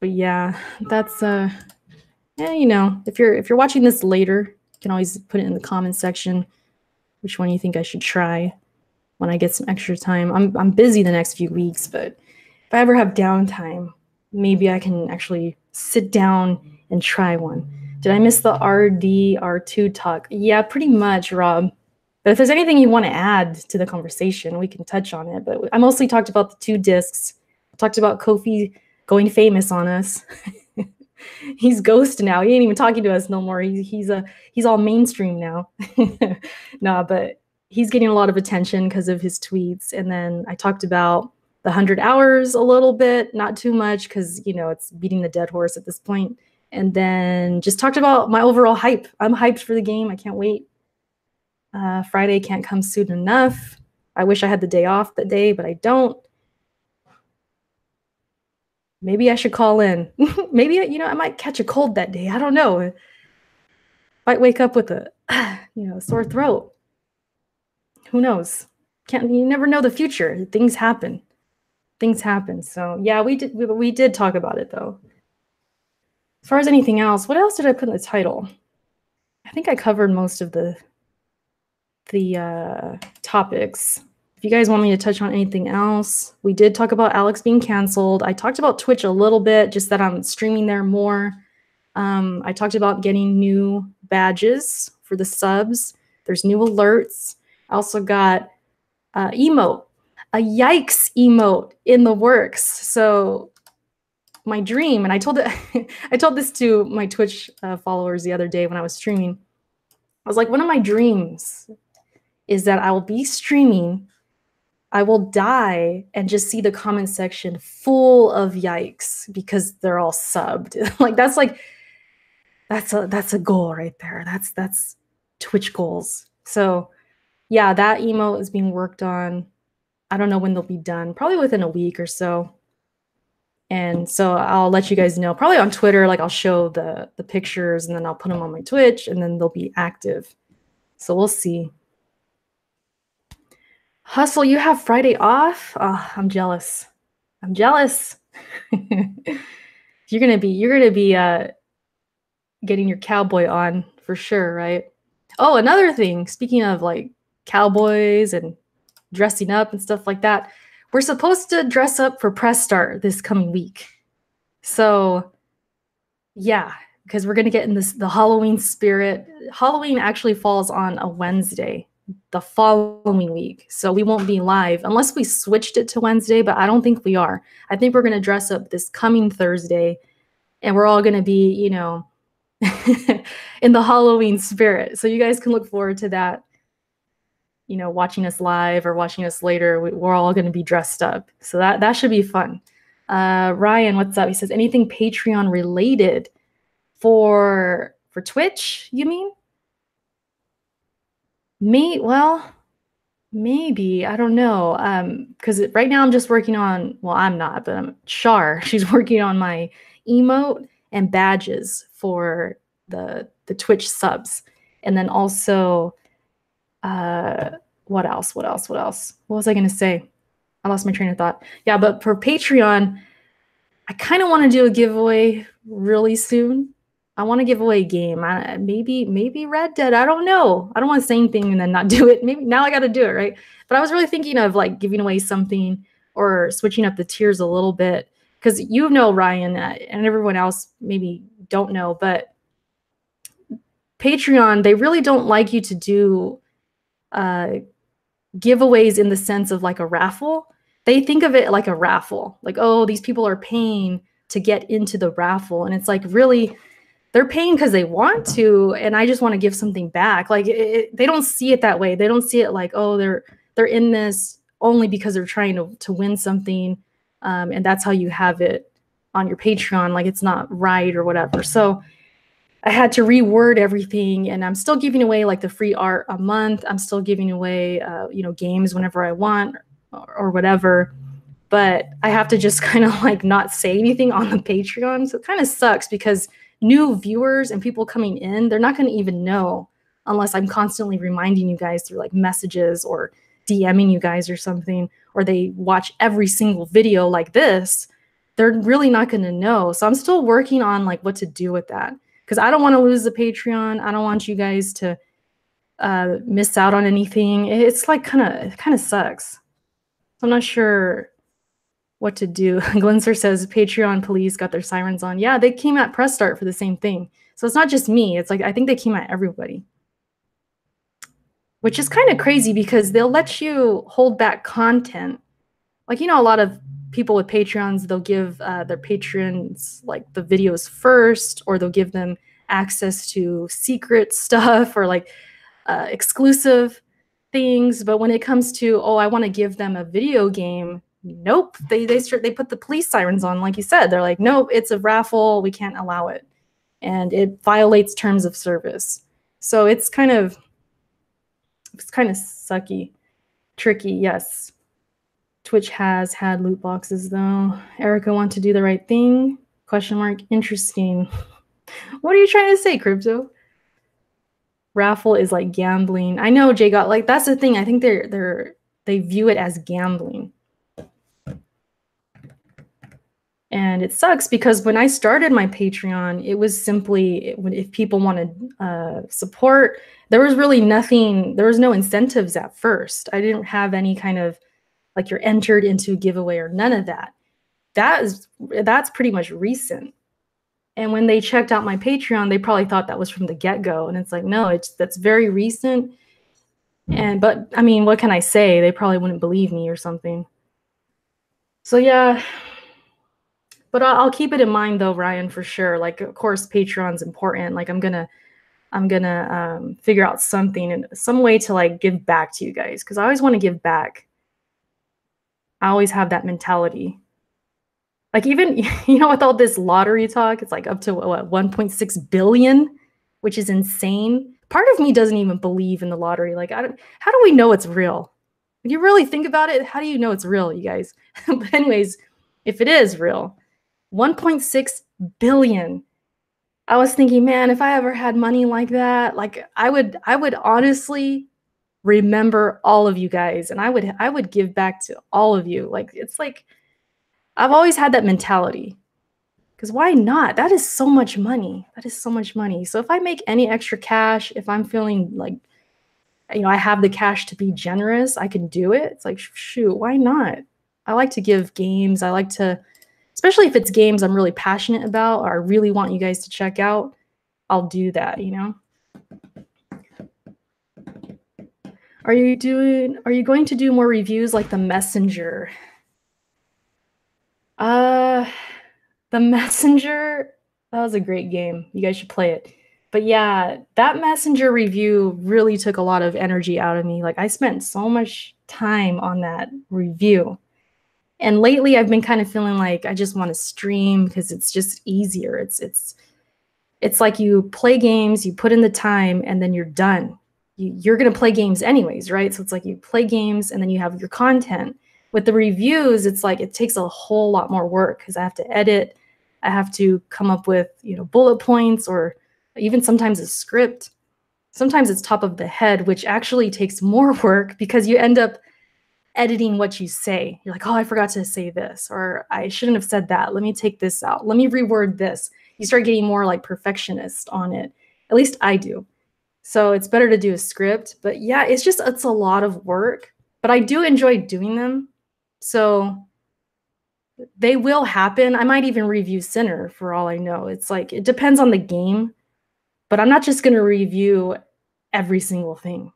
But yeah, that's yeah, you know, if you're watching this later, you can always put it in the comments section which one you think I should try when I get some extra time. I'm busy the next few weeks, but if I ever have downtime, maybe I can actually sit down and try one. Did I miss the RDR2 talk? Yeah, pretty much, Rob. But if there's anything you want to add to the conversation, we can touch on it. But I mostly talked about the 2 discs. I talked about Kofi going famous on us. He's ghost now. He ain't even talking to us no more. He's all mainstream now. Nah, but he's getting a lot of attention because of his tweets. And then I talked about the 100 hours a little bit, not too much because, you know, it's beating the dead horse at this point. And then just talked about my overall hype. I'm hyped for the game. I can't wait. Friday can't come soon enough. I wish I had the day off that day, but I don't. Maybe I should call in. Maybe, you know, I might catch a cold that day. I don't know. Might wake up with a, you know, sore throat. Who knows? You never know the future. Things happen. Things happen. So yeah, we did talk about it though. As far as anything else, what else did I put in the title? I think I covered most of the topics. If you guys want me to touch on anything else, we did talk about Alex being canceled. I talked about Twitch a little bit, just that I'm streaming there more. I talked about getting new badges for the subs. There's new alerts. I also got emote, a yikes emote in the works. So my dream, and I told it, I told this to my Twitch followers the other day when I was streaming. I was like, one of my dreams is that I will be streaming, I will die and just see the comment section full of yikes because they're all subbed. That's a goal right there. That's Twitch goals. So yeah, that emote is being worked on. I don't know when they'll be done, probably within a week or so. And so I'll let you guys know, probably on Twitter, like I'll show the pictures and then I'll put them on my Twitch and then they'll be active. So we'll see. Hustle, you have Friday off? Oh, I'm jealous. I'm jealous. You're gonna be getting your cowboy on for sure, right? Oh, another thing, speaking of like cowboys and dressing up and stuff like that, we're supposed to dress up for press start this coming week. So yeah, because we're gonna get in the Halloween spirit. Halloween actually falls on a Wednesday the following week. So we won't be live unless we switched it to Wednesday, but I don't think we are. I think we're going to dress up this coming Thursday and we're all going to be, you know, in the Halloween spirit. So you guys can look forward to that, you know, watching us live or watching us later. We're all going to be dressed up. So that should be fun. Ryan, what's up? He says, anything Patreon related for Twitch, you mean? Well, maybe, I don't know. Because right now I'm just working on, well, I'm not, but Shar, she's working on my emote and badges for the Twitch subs. And then also, what else? What was I going to say? I lost my train of thought. Yeah, but for Patreon, I kind of want to do a giveaway really soon. I want to give away a game. Maybe Red Dead. I don't know. I don't want to say anything and then not do it. Maybe now I got to do it, right? But I was really thinking of like giving away something or switching up the tiers a little bit because you know, Ryan, and everyone else maybe don't know, but Patreon, they really don't like you to do giveaways in the sense of like a raffle. They think of it like a raffle. Like, oh, these people are paying to get into the raffle. And it's like, really, they're paying because they want to, and I just want to give something back. Like they don't see it that way. They don't see it like, oh, they're in this only because they're trying to win something, and that's how you have it on your Patreon. Like it's not right or whatever. So I had to reword everything, and I'm still giving away like the free art a month. I'm still giving away, you know, games whenever I want or whatever. But I have to just kind of like not say anything on the Patreon. So it kind of sucks because new viewers and people coming in, they're not going to even know unless I'm constantly reminding you guys through like messages or DMing you guys or something, or they watch every single video like this. They're really not going to know. So I'm still working on like what to do with that, because I don't want to lose the Patreon. I don't want you guys to miss out on anything. It's like kind of sucks. So I'm not sure what to do. Glenser says Patreon police got their sirens on. Yeah, they came at press start for the same thing. So it's not just me. It's like I think they came at everybody, which is kind of crazy because they'll let you hold back content. Like, you know, a lot of people with Patreons, they'll give their patrons like the videos first, or they'll give them access to secret stuff or like exclusive things. But when it comes to, oh, I want to give them a video game, nope, they put the police sirens on. Like you said, they're like, nope, it's a raffle, we can't allow it, and it violates terms of service. So it's kind of sucky, tricky. Yes, Twitch has had loot boxes though. Erica want to do the right thing? Question mark. Interesting. What are you trying to say, Crypto? Raffle is like gambling. I know, Jay got like, that's the thing. I think they view it as gambling. And it sucks because when I started my Patreon, it was simply if people wanted support, there was really nothing, there was no incentives at first. I didn't have any kind of like you're entered into a giveaway or none of that. That's pretty much recent. And when they checked out my Patreon, they probably thought that was from the get-go. And it's like, no, that's very recent. But I mean, what can I say? They probably wouldn't believe me or something. So yeah, but I'll keep it in mind though, Ryan, for sure. Like, of course, Patreon's important. Like I'm gonna figure out something and some way to like give back to you guys, because I always want to give back. I always have that mentality. Like even, you know, with all this lottery talk, it's like up to what, 1.6 billion, which is insane. Part of me doesn't even believe in the lottery. Like, how do we know it's real? If you really think about it, how do you know it's real, you guys? But anyways, if it is real, 1.6 billion. I was thinking, man, if I ever had money like that, like I would honestly remember all of you guys, and I would give back to all of you. Like, it's like, I've always had that mentality, because why not? That is so much money. That is so much money. So if I make any extra cash, if I'm feeling like, you know, I have the cash to be generous, I can do it. It's like, shoot, why not? I like to give games. I like to, especially if it's games I'm really passionate about or I really want you guys to check out, I'll do that, you know? Are you going to do more reviews like The Messenger? The Messenger, that was a great game. You guys should play it. But yeah, that Messenger review really took a lot of energy out of me. Like, I spent so much time on that review. And lately I've been kind of feeling like I just want to stream because it's just easier. It's like you play games, you put in the time, and then you're done. You're going to play games anyways, right? So it's like you play games and then you have your content. With the reviews, it's like it takes a whole lot more work because I have to edit. I have to come up with, you know, bullet points or even sometimes a script. Sometimes it's top of the head, which actually takes more work because you end up editing what you say. You're like, oh, I forgot to say this, or I shouldn't have said that. Let me take this out. Let me reword this. You start getting more like perfectionist on it. At least I do. So it's better to do a script. But yeah, it's a lot of work. But I do enjoy doing them. So they will happen. I might even review Sinner for all I know. It's like, it depends on the game. But I'm not just going to review every single thing.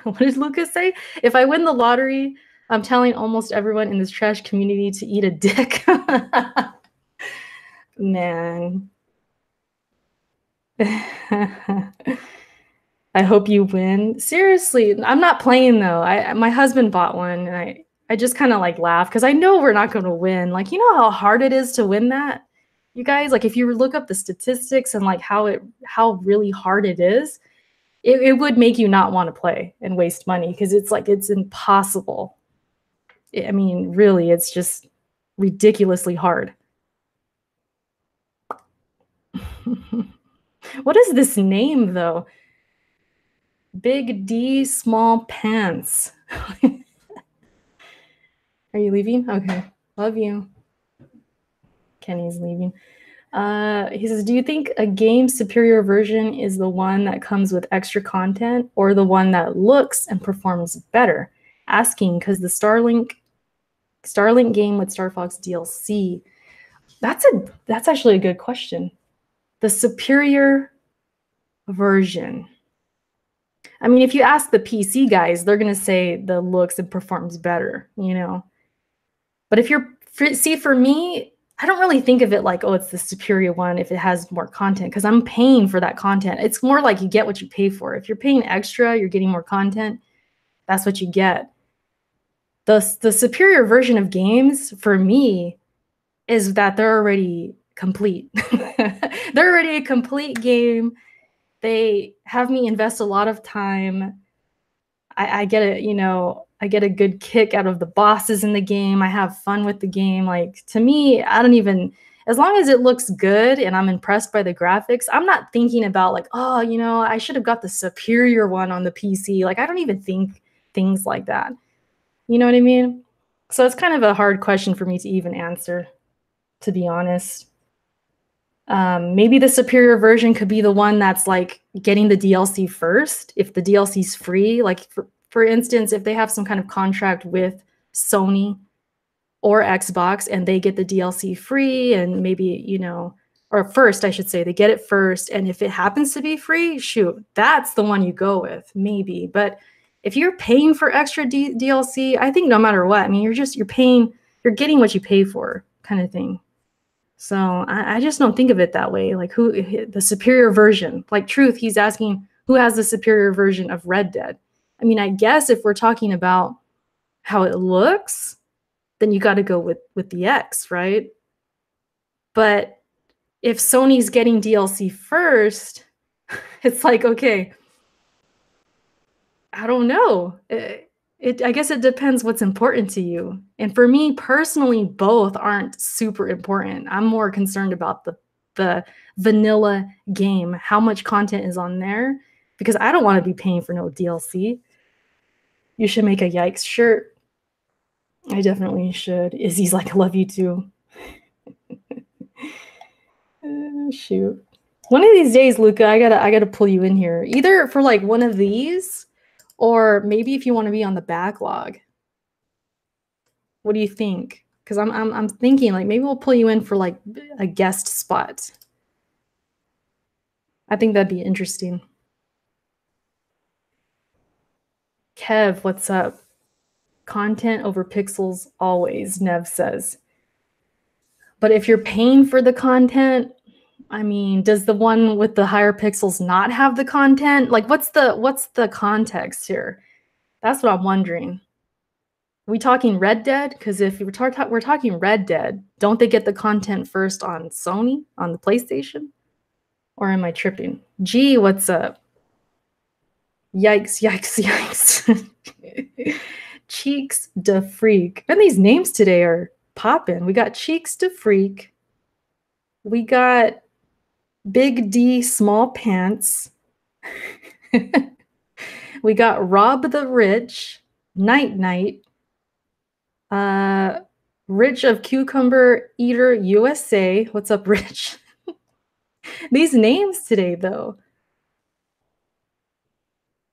What did Lucas say? If I win the lottery, I'm telling almost everyone in this trash community to eat a dick. Man. I hope you win. Seriously, I'm not playing though. My husband bought one, and I just kind of like laugh because I know we're not going to win. Like, you know how hard it is to win that? You guys, like if you look up the statistics and like how really hard it is, it would make you not want to play and waste money because it's like, it's impossible. I mean, really, it's just ridiculously hard. What is this name, though? Big D, small pants. Are you leaving? Okay. Love you. Kenny's leaving. He says, do you think a game's superior version is the one that comes with extra content or the one that looks and performs better? Asking because the Starlink game with Star Fox DLC. That's actually a good question. The superior version. I mean, if you ask the PC guys, they're going to say the looks and performs better, you know. But if you're for me, I don't really think of it like, oh, it's the superior one if it has more content, because I'm paying for that content. It's more like you get what you pay for. If you're paying extra, you're getting more content. That's what you get. The superior version of games for me is that they're already complete. They're already a complete game. They have me invest a lot of time. I get it, you know, I get a good kick out of the bosses in the game. I have fun with the game. Like, to me, I don't even, as long as it looks good and I'm impressed by the graphics, I'm not thinking about like, oh, you know, I should have got the superior one on the PC. Like, I don't even think things like that. You know what I mean? So it's kind of a hard question for me to even answer, to be honest. Maybe the superior version could be the one that's like getting the DLC first. If the DLC is free, like for instance, if they have some kind of contract with Sony or Xbox and they get the DLC free, and maybe, you know, or first, I should say, they get it first. And if it happens to be free, shoot, that's the one you go with, maybe. But if you're paying for extra DLC, I think no matter what, I mean, you're paying, you're getting what you pay for, kind of thing. So I just don't think of it that way. Like, who the superior version? Like, Truth, he's asking who has the superior version of Red Dead. I mean, I guess if we're talking about how it looks, then you got to go with the X, right? But if Sony's getting DLC first, it's like, okay, I don't know. I guess it depends what's important to you. And for me personally, both aren't super important. I'm more concerned about the vanilla game, how much content is on there, because I don't want to be paying for no DLC. You should make a Yikes shirt. I definitely should. Izzy's like, I love you too. Shoot. One of these days, Luca, I gotta pull you in here. Either for like one of these, or maybe if you want to be on the backlog. What do you think? Because I'm thinking like maybe we'll pull you in for like a guest spot. I think that'd be interesting. Kev, what's up? Content over pixels always, Nev says. But if you're paying for the content, I mean, does the one with the higher pixels not have the content? Like, what's the context here? That's what I'm wondering. Are we talking Red Dead? Because if we're talking Red Dead, don't they get the content first on Sony, on the PlayStation? Or am I tripping? Gee, what's up? Yikes, yikes, yikes. Cheeks de Freak. And these names today are popping. We got Cheeks de Freak. We got Big D, Small Pants. We got Rob the Rich, Night Night. Rich of Cucumber Eater USA. What's up, Rich? These names today, though.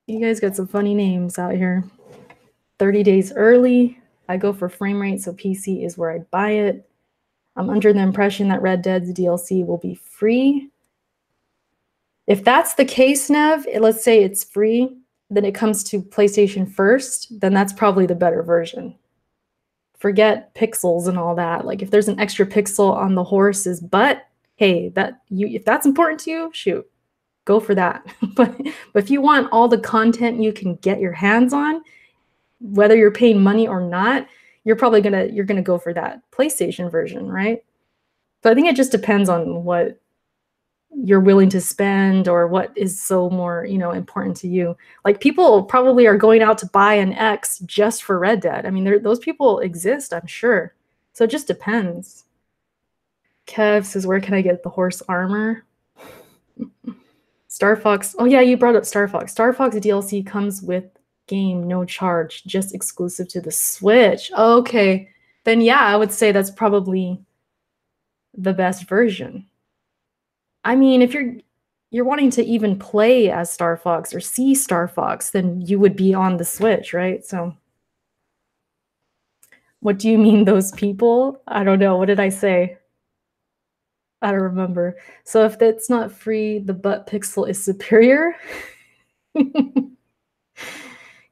You guys got some funny names out here. 30 days early. I go for frame rate, so PC is where I'd buy it. I'm under the impression that Red Dead's DLC will be free. If that's the case, Nev, let's say it's free, then it comes to PlayStation first, then that's probably the better version. Forget pixels and all that. Like, if there's an extra pixel on the horse's butt, hey, if that's important to you, shoot, go for that. But if you want all the content you can get your hands on, whether you're paying money or not, you're probably gonna go for that PlayStation version, right? So I think it just depends on what you're willing to spend or what is so more, important to you. Like, people probably are going out to buy an X just for Red Dead. I mean, those people exist, I'm sure. So it just depends. Kev says, where can I get the horse armor? Star Fox. Oh yeah, you brought up Star Fox. Star Fox DLC comes with game, no charge, just exclusive to the Switch. Okay. Then yeah, I would say that's probably the best version. I mean, if you're wanting to even play as Star Fox or see Star Fox, then you would be on the Switch, right? So what do you mean those people? I don't know. What did I say? I don't remember. So if it's not free, the butt pixel is superior.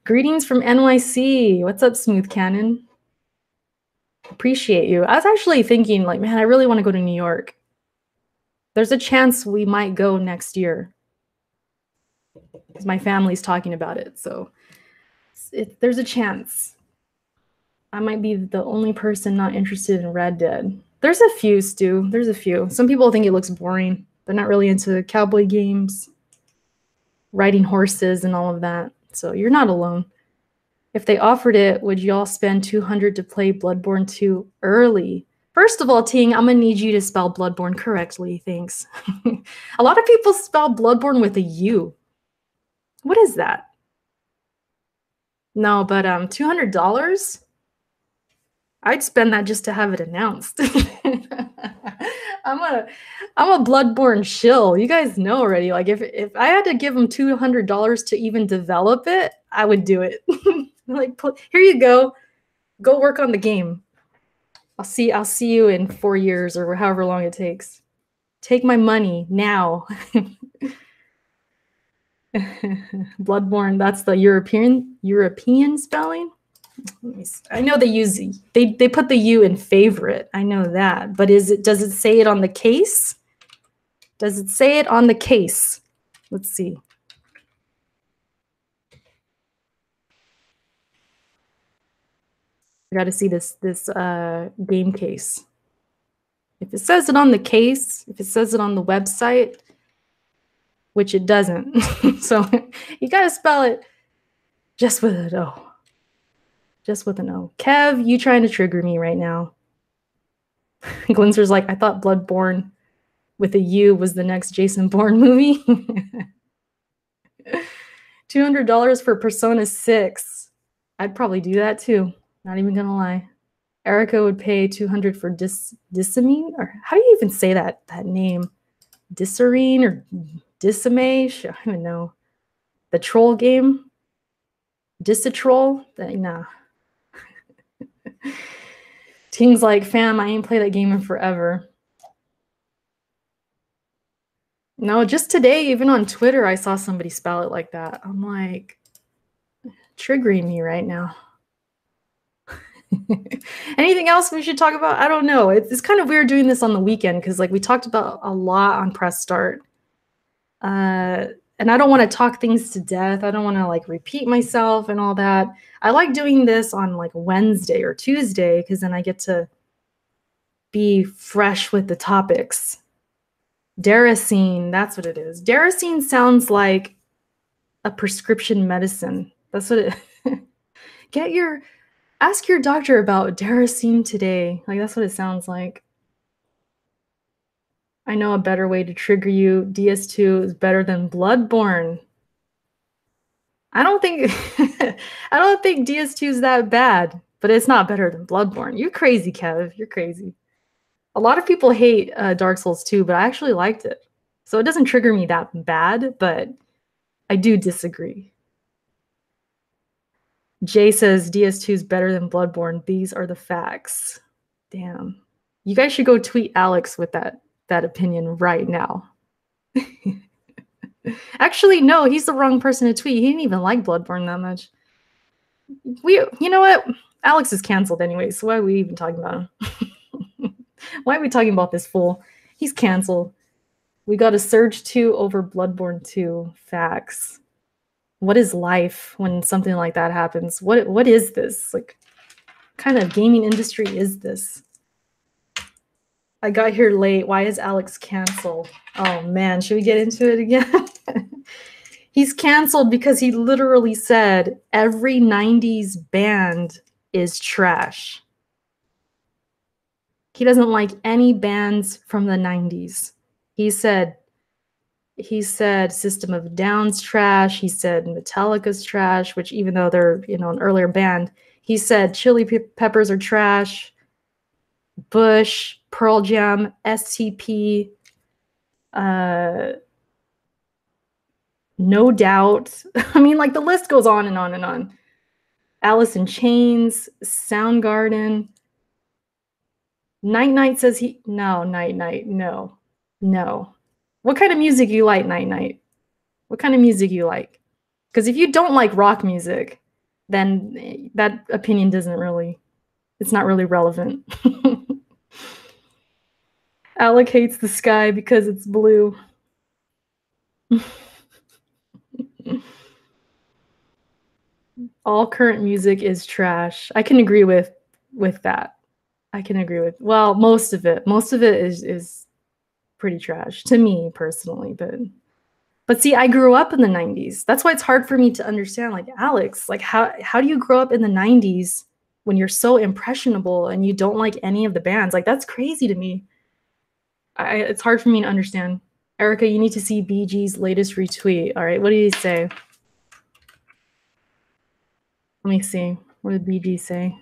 Greetings from NYC. What's up, Smooth Cannon? Appreciate you. I was actually thinking, like, man, I really want to go to New York. There's a chance we might go next year because my family's talking about it. So there's a chance. I might be the only person not interested in Red Dead. There's a few, Stu. There's a few. Some people think it looks boring. They're not really into cowboy games, riding horses, and all of that. So you're not alone. If they offered it, would y'all spend $200 to play Bloodborne 2 early? First of all, Ting, I'm gonna need you to spell Bloodborne correctly. Thanks. A lot of people spell Bloodborne with a U. What is that? No, but $200? I'd spend that just to have it announced. I'm a Bloodborne shill. You guys know already. Like if I had to give them $200 to even develop it, I would do it. Like, here you go. Go work on the game. I'll see you in 4 years or however long it takes. Take my money now. Bloodborne, that's the European spelling. I know they put the U in favorite. I know that. But does it say it on the case? Does it say it on the case? Let's see. I got to see this game case. If it says it on the case, if it says it on the website, which it doesn't. So you got to spell it just with an O. Just with an O. Kev, you trying to trigger me right now. Glinzer's like, I thought Bloodborne with a U was the next Jason Bourne movie. $200 for Persona 6. I'd probably do that too. Not even gonna lie. Erica would pay $200 for Dissamine? Or how do you even say that name? Disserine or Disame? I don't even know. The troll game? Disatroll? Nah. Ting's like, fam, I ain't played that game in forever. No, just today, even on Twitter, I saw somebody spell it like that. I'm like, triggering me right now. Anything else we should talk about? I don't know. It's kind of weird doing this on the weekend because like we talked about a lot on press start. And I don't want to talk things to death. I don't want to like repeat myself and all that. I like doing this on like Wednesday or Tuesday because then I get to be fresh with the topics. Daracene, that's what it is. Daracene sounds like a prescription medicine. That's what it ask your doctor about Daracene today. Like that's what it sounds like. I know a better way to trigger you. DS2 is better than Bloodborne. I don't think DS2 is that bad, but it's not better than Bloodborne. You're crazy, Kev. You're crazy. A lot of people hate Dark Souls 2, but I actually liked it. So it doesn't trigger me that bad, but I do disagree. Jay says DS2 is better than Bloodborne. These are the facts. Damn. You guys should go tweet Alex with that opinion right now. Actually, no, he's the wrong person to tweet. He didn't even like Bloodborne that much. You know what? Alex is canceled anyway, so why are we even talking about him? Why are we talking about this fool? He's canceled. We got a Surge 2 over Bloodborne 2. Facts. What is life when something like that happens? What is this? Like, what kind of gaming industry is this? I got here late. Why is Alex canceled? Oh man, should we get into it again? He's canceled because he literally said every 90s band is trash. He doesn't like any bands from the 90s. He said He said System of a Down's trash. He said Metallica's trash, which even though they're, you know, an earlier band, he said Chili Peppers are trash. Bush, Pearl Jam, STP, No Doubt. I mean, like the list goes on and on and on. Alice in Chains, Soundgarden. Night Night says no, Night Night, no, no. What kind of music you like, Night Night? What kind of music you like? Because if you don't like rock music, then that opinion doesn't really, it's not really relevant. Alec hates the sky because it's blue. All current music is trash. I can agree with that. I can agree with, well, most of it. Most of it is pretty trash to me personally, but see, I grew up in the 90s. That's why it's hard for me to understand, like, Alex, like how do you grow up in the 90s when you're so impressionable and you don't like any of the bands? Like, that's crazy to me. It's hard for me to understand. Erica, you need to see BG's latest retweet. All right, what did he say? Let me see. What did BG say?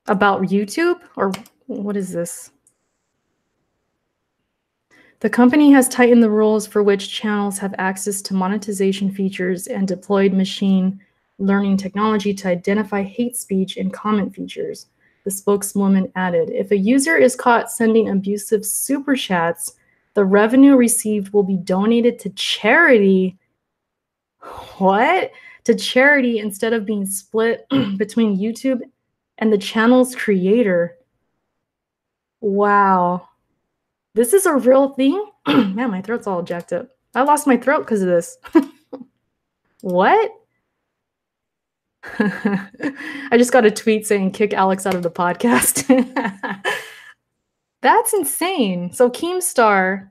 About YouTube? Or what is this? The company has tightened the rules for which channels have access to monetization features and deployed machine learning technology to identify hate speech and comment features. The spokeswoman added, if a user is caught sending abusive super chats, the revenue received will be donated to charity. What? To charity instead of being split between YouTube and the channel's creator. Wow. This is a real thing? Man, my throat's all jacked up. I lost my throat because of this. What? I just got a tweet saying kick Alex out of the podcast. That's insane. So Keemstar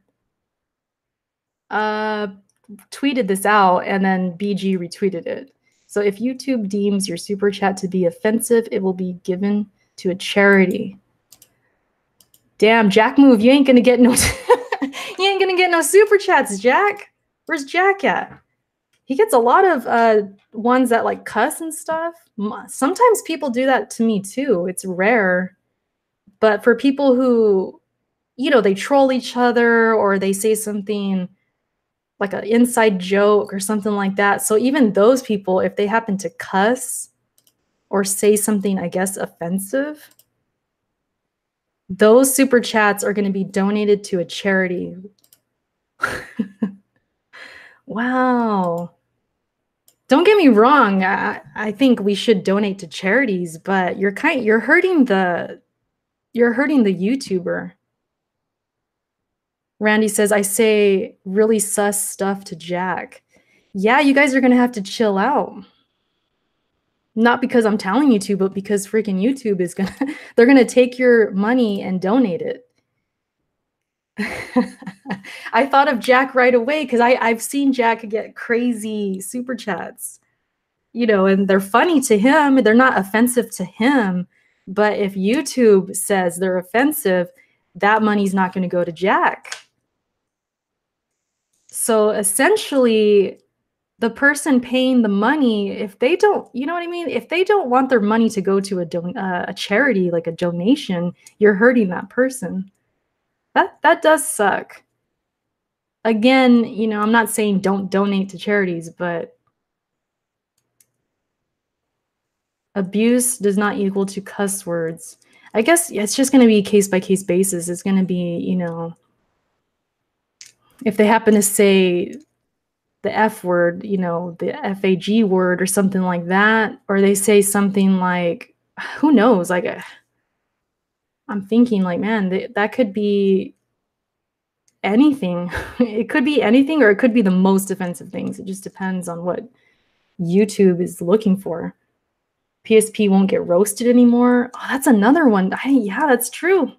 tweeted this out and then BG retweeted it. So if YouTube deems your super chat to be offensive, it will be given to a charity. Damn, Jack move, you ain't gonna get no you ain't gonna get no super chats, Jack. Where's Jack at? He gets a lot of ones that like cuss and stuff. Sometimes people do that to me too. It's rare. But for people who, you know, they troll each other or they say something like an inside joke or something like that. So even those people, if they happen to cuss or say something, I guess, offensive, those super chats are going to be donated to a charity. Wow. Don't get me wrong. I think we should donate to charities, but you're hurting the YouTuber. Randy says, I say really sus stuff to Jack. Yeah, you guys are going to have to chill out. Not because I'm telling you to, but because freaking YouTube is going to, they're going to take your money and donate it. I thought of Jack right away because I've seen Jack get crazy super chats, you know, and they're funny to him. They're not offensive to him. But if YouTube says they're offensive, that money's not going to go to Jack. So essentially, the person paying the money, if they don't, you know what I mean? If they don't want their money to go to a charity, like a donation, you're hurting that person. That does suck. Again, you know, I'm not saying don't donate to charities, but abuse does not equal to cuss words. I guess it's just going to be case by case basis. It's going to be, you know, if they happen to say the F word, you know, the FAG word or something like that, or they say something like, who knows? Like, I'm thinking like, man, that could be anything. It could be anything, or it could be the most offensive things. It just depends on what YouTube is looking for. PSP won't get roasted anymore. Oh, that's another one. Yeah, that's true.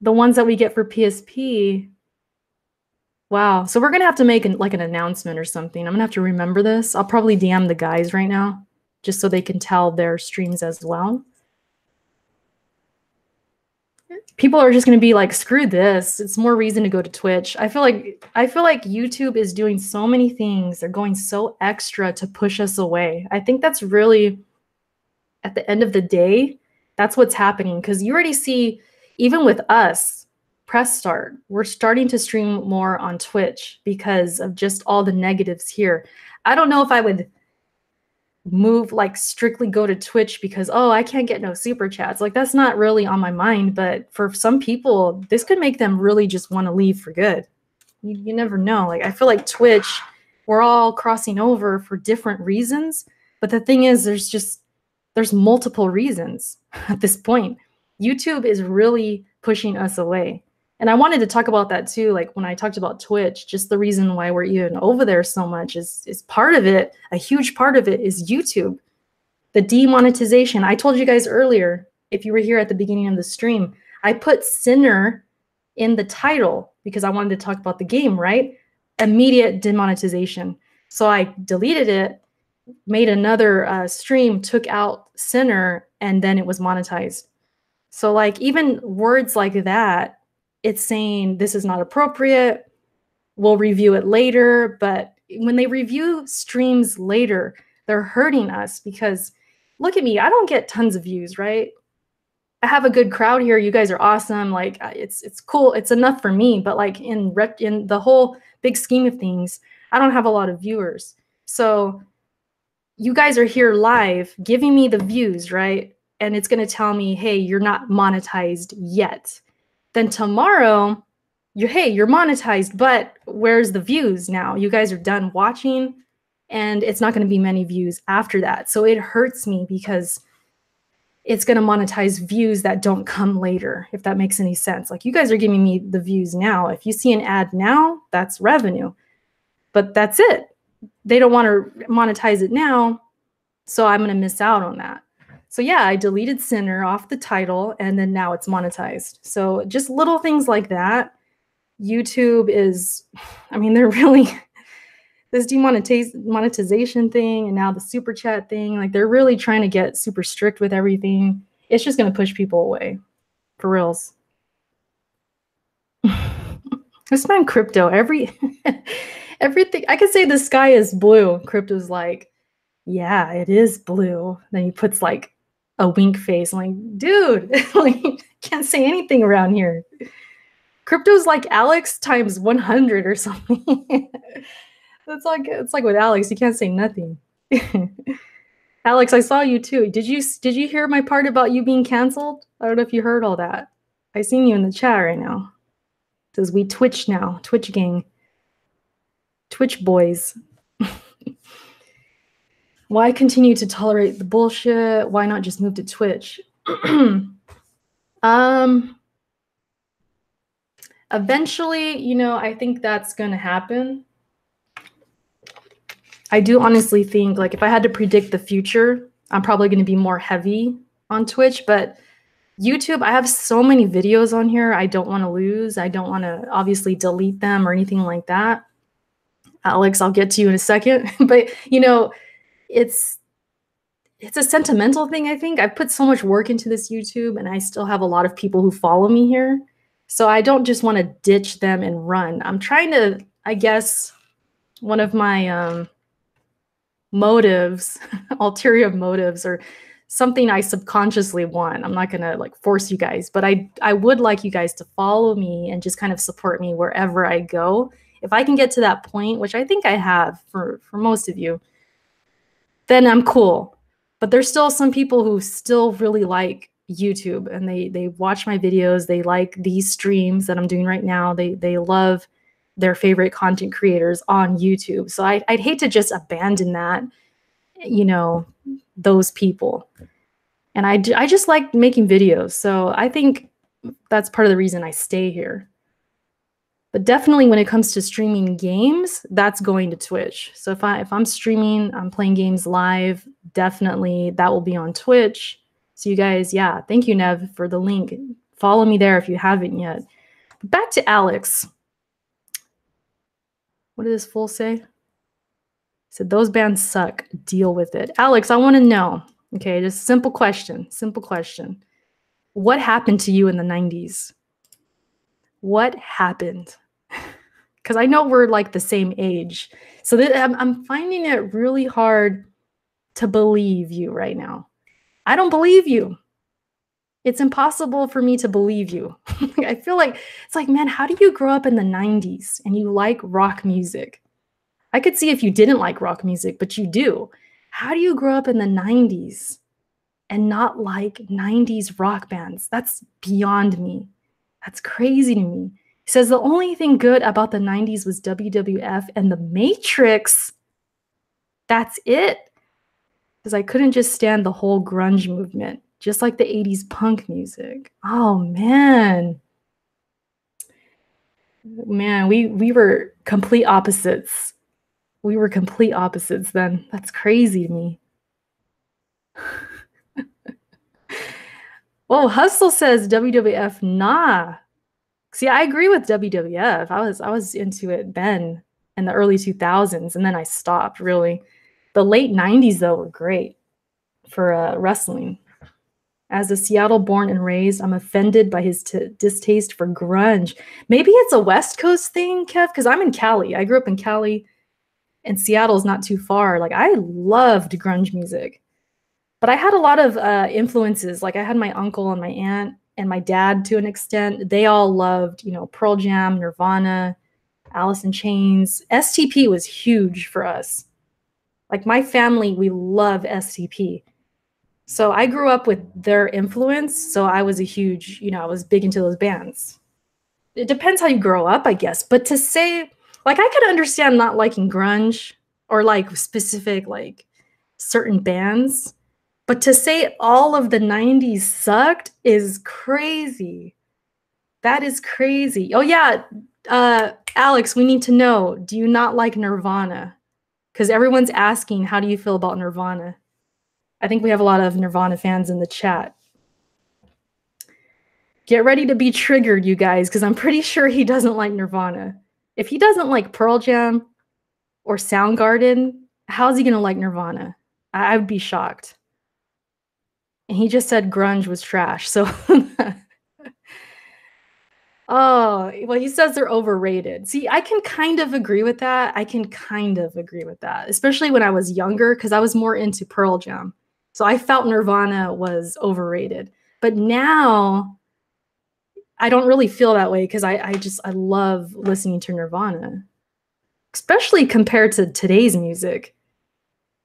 The ones that we get for PSP. Wow. So we're going to have to make like an announcement or something. I'm going to have to remember this. I'll probably DM the guys right now just so they can tell their streams as well. people are just going to be like, screw this. It's more reason to go to Twitch. I feel like YouTube is doing so many things. They're going so extra to push us away. I think that's really, at the end of the day, that's what's happening. Because you already see, even with us, press start, we're starting to stream more on Twitch because of just all the negatives here. I don't know if I would move, like strictly go to Twitch because, oh, I can't get no super chats. Like, that's not really on my mind. But for some people, this could make them really just want to leave for good. You never know. Like, I feel like Twitch, we're all crossing over for different reasons. But the thing is, there's multiple reasons at this point. YouTube is really pushing us away. And I wanted to talk about that too. Like when I talked about Twitch, just the reason why we're even over there so much is part of it. A huge part of it is YouTube. The demonetization. I told you guys earlier, if you were here at the beginning of the stream, I put Sinner in the title because I wanted to talk about the game, right? Immediate demonetization. So I deleted it, made another stream, took out Sinner, and then it was monetized. So like even words like that, it's saying this is not appropriate, we'll review it later. But when they review streams later, they're hurting us because look at me, I don't get tons of views, right? I have a good crowd here. You guys are awesome. Like it's cool. It's enough for me. But like in the whole big scheme of things, I don't have a lot of viewers. So you guys are here live giving me the views, right? And it's going to tell me, hey, you're not monetized yet. Then tomorrow, you're monetized, but where's the views now? You guys are done watching, and it's not going to be many views after that. So it hurts me because it's going to monetize views that don't come later, if that makes any sense. Like you guys are giving me the views now. If you see an ad now, that's revenue. But that's it. They don't want to monetize it now, so I'm going to miss out on that. So yeah, I deleted Sinner off the title, and then now it's monetized. So just little things like that. YouTube is, I mean, they're really, this monetization thing and now the super chat thing, like they're really trying to get super strict with everything. It's just going to push people away, for reals. This man Crypto, everything, I could say the sky is blue. Crypto's like, yeah, it is blue. Then he puts like a wink face. I'm like, dude, like, can't say anything around here. Crypto's like Alex times 100 or something. It's like with Alex, you can't say nothing. Alex, I saw you too. Did you hear my part about you being canceled? I don't know if you heard all that. I seen you in the chat right now. It says we Twitch now, Twitch gang, Twitch boys. Why continue to tolerate the bullshit? Why not just move to Twitch? Eventually, you know, I think that's going to happen. I do honestly think, like, if I had to predict the future, I'm probably going to be more heavy on Twitch. But YouTube, I have so many videos on here I don't want to lose. I don't want to obviously delete them or anything like that. Alex, I'll get to you in a second. But, you know, it's a sentimental thing, I think. I've put so much work into this YouTube, and I still have a lot of people who follow me here. So I don't just want to ditch them and run. I'm trying to, I guess, one of my motives, ulterior motives, or something I subconsciously want. I'm not going to like force you guys, but I would like you guys to follow me and just kind of support me wherever I go. If I can get to that point, which I think I have for most of you, then I'm cool. But there's still some people who still really like YouTube, and they watch my videos. They like these streams that I'm doing right now. They love their favorite content creators on YouTube. So I'd hate to just abandon that, you know, those people. And I just like making videos. So I think that's part of the reason I stay here. But definitely when it comes to streaming games, that's going to Twitch. So if I'm streaming, I'm playing games live, definitely that will be on Twitch. So you guys, yeah, thank you, Nev, for the link. Follow me there if you haven't yet. But back to Alex. What did this fool say? He said, those bands suck. Deal with it. Alex, I want to know. Okay, just simple question. Simple question. What happened to you in the 90s? What happened? Because I know we're like the same age. So I'm finding it really hard to believe you right now. I don't believe you. It's impossible for me to believe you. I feel like it's like, man, how do you grow up in the 90s and you like rock music? I could see if you didn't like rock music, but you do. How do you grow up in the 90s and not like 90s rock bands? That's beyond me. That's crazy to me. He says the only thing good about the 90s was WWF and The Matrix. That's it. Because I couldn't just stand the whole grunge movement, just like the 80s punk music. Oh, man. Man, we were complete opposites. We were complete opposites then. That's crazy to me. Oh, Hustle says WWF, nah. See, I agree with WWF. I was into it then in the early 2000s, and then I stopped, really. The late 90s, though, were great for wrestling. As a Seattle born and raised, I'm offended by his distaste for grunge. Maybe it's a West Coast thing, Kev, because I'm in Cali. I grew up in Cali, and Seattle's not too far. Like, I loved grunge music. But I had a lot of influences. Like, I had my uncle and my aunt and my dad to an extent. They all loved, you know, Pearl Jam, Nirvana, Alice in Chains. STP was huge for us. Like, my family, we love STP. So I grew up with their influence. So I was a huge, you know, I was big into those bands. It depends how you grow up, I guess. But to say, like, I could understand not liking grunge or like specific, like certain bands. But to say all of the 90s sucked is crazy. That is crazy. Oh, yeah. Alex, we need to know, do you not like Nirvana? Because everyone's asking, how do you feel about Nirvana? I think we have a lot of Nirvana fans in the chat. Get ready to be triggered, you guys, because I'm pretty sure he doesn't like Nirvana. If he doesn't like Pearl Jam or Soundgarden, how's he going to like Nirvana? I would be shocked. And he just said grunge was trash. So, oh, well, he says they're overrated. See, I can kind of agree with that. Especially when I was younger, because I was more into Pearl Jam. So I felt Nirvana was overrated. But now I don't really feel that way because I love listening to Nirvana, especially compared to today's music.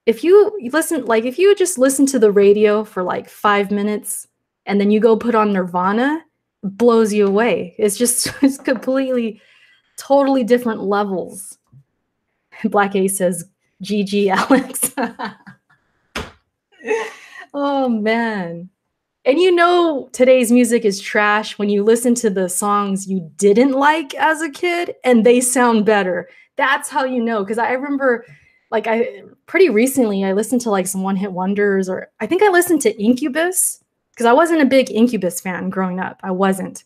If you listen, like if you just listen to the radio for like 5 minutes and then you go put on Nirvana, it blows you away. It's completely, totally different levels. Black Ace says, GG, Alex. Oh, man. And you know today's music is trash when you listen to the songs you didn't like as a kid and they sound better. That's how you know. Because I remember, like, pretty recently I listened to like some one-hit wonders, or I think I listened to Incubus, because I wasn't a big Incubus fan growing up. I wasn't.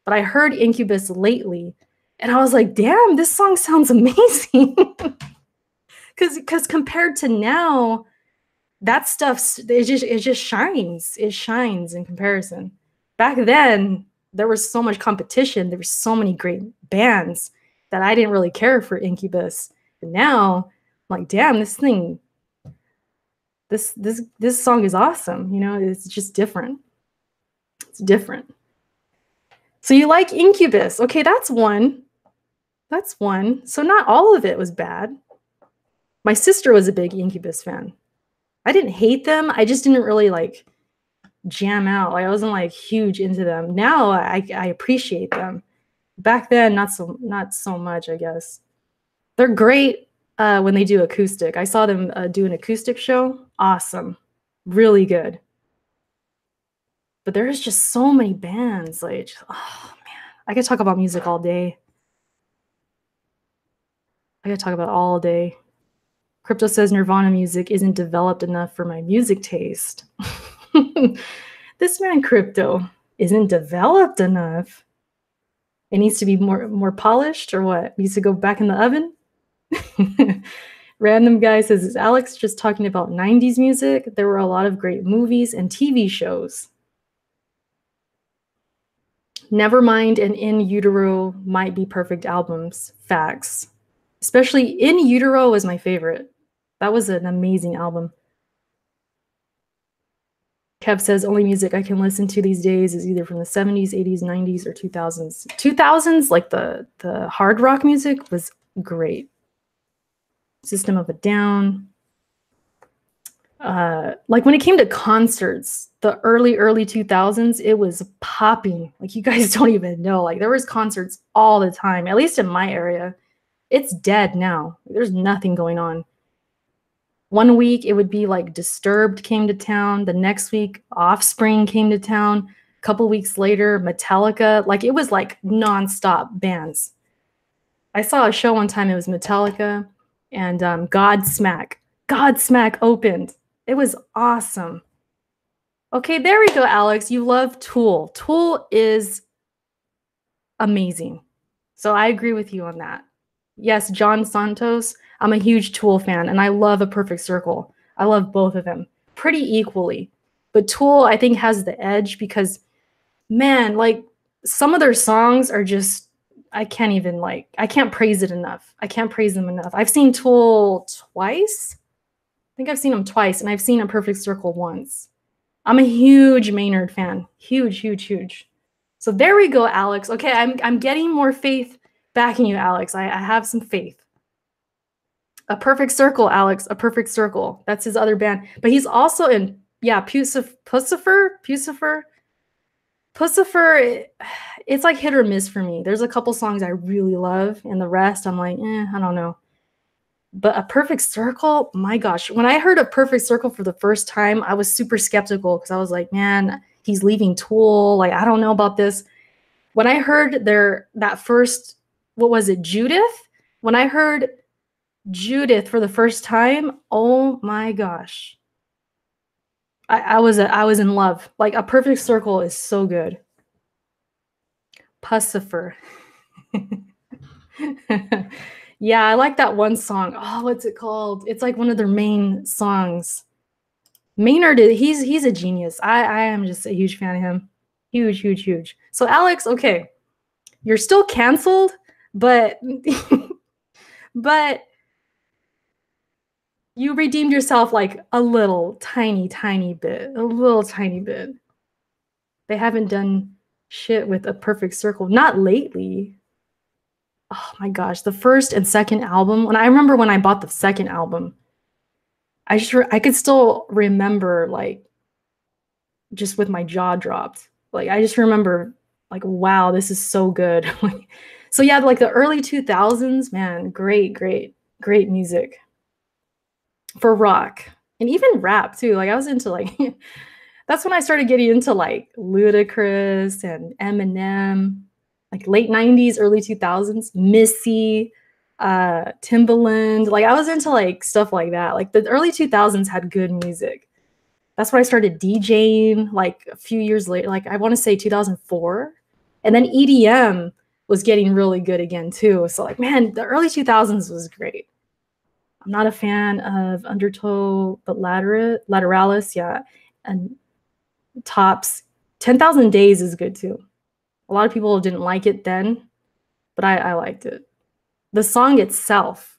But I heard Incubus lately, and I was like, damn, this song sounds amazing. Because compared to now, that stuff, it just shines. It shines in comparison. Back then, there was so much competition. There were so many great bands that I didn't really care for Incubus. But now, I'm like, damn, this thing, this song is awesome. You know, it's just different. It's different. So you like Incubus. Okay, that's one. That's one. So not all of it was bad. My sister was a big Incubus fan. I didn't hate them. I just didn't really like jam out. Like I wasn't like huge into them. Now I appreciate them. Back then, not so much, I guess. They're great when they do acoustic. I saw them do an acoustic show. Awesome. Really good. But there's just so many bands. Like, oh man, I could talk about music all day. I could talk about it all day. Crypto says Nirvana music isn't developed enough for my music taste. This man Crypto isn't developed enough. It needs to be more polished, or what? It needs to go back in the oven? Random guy says, is Alex just talking about 90s music? There were a lot of great movies and TV shows. Nevermind and In Utero might be perfect albums. Facts. Especially In Utero is my favorite. That was an amazing album. Kev says only music I can listen to these days is either from the 70s, 80s, 90s, or 2000s. 2000s, like the hard rock music was great. System of a Down. Like when it came to concerts, the early 2000s, it was popping. Like you guys don't even know. Like there was concerts all the time, at least in my area. It's dead now. There's nothing going on. One week it would be like Disturbed came to town. The next week Offspring came to town. A couple weeks later Metallica. Like it was like nonstop bands. I saw a show one time. It was Metallica and Godsmack. Godsmack opened. It was awesome. Okay, there we go, Alex. You love Tool. Tool is amazing. So I agree with you on that. Yes, John Santos. I'm a huge Tool fan, and I love A Perfect Circle. I love both of them pretty equally. But Tool, I think, has the edge because, man, like, some of their songs are just, I can't praise it enough. I can't praise them enough. I've seen Tool twice. I think I've seen them twice, and I've seen A Perfect Circle once. I'm a huge Maynard fan. Huge, huge, huge. So there we go, Alex. Okay, I'm getting more faith backing you, Alex. I have some faith. A Perfect Circle, Alex. A Perfect Circle. That's his other band. But he's also in, yeah, Pucifer. It's like hit or miss for me. There's a couple songs I really love, and the rest I'm like, I don't know. But A Perfect Circle, my gosh. When I heard A Perfect Circle for the first time, I was super skeptical because I was like, man, he's leaving Tool. Like, I don't know about this. When I heard that first, what was it, Judith? When I heard Judith for the first time, oh my gosh. I was in love. Like, A Perfect Circle is so good. Pucifer. Yeah, I like that one song. Oh, what's it called? It's like one of their main songs. Maynard, he's a genius. I am just a huge fan of him. Huge, huge, huge. So Alex, okay, you're still canceled, but but you redeemed yourself like a little tiny bit. A little tiny bit. They haven't done shit with A Perfect Circle. Not lately. Oh my gosh, the first and second album. I remember when I bought the second album, I could still remember, like, just with my jaw dropped. Like, I just remember, like, wow, this is so good. So yeah, like the early 2000s, man, great music for rock and even rap too. Like I was into like, that's when I started getting into like Ludacris and Eminem. Like late 90s, early 2000s, Missy, Timbaland. Like I was into like stuff like that. Like the early 2000s had good music. That's when I started DJing like a few years later. Like I want to say 2004. And then EDM was getting really good again too. So like, man, the early 2000s was great. I'm not a fan of Undertow, but Lateralis, yeah. And Tops. 10,000 Days is good too. A lot of people didn't like it then, but I liked it. The song itself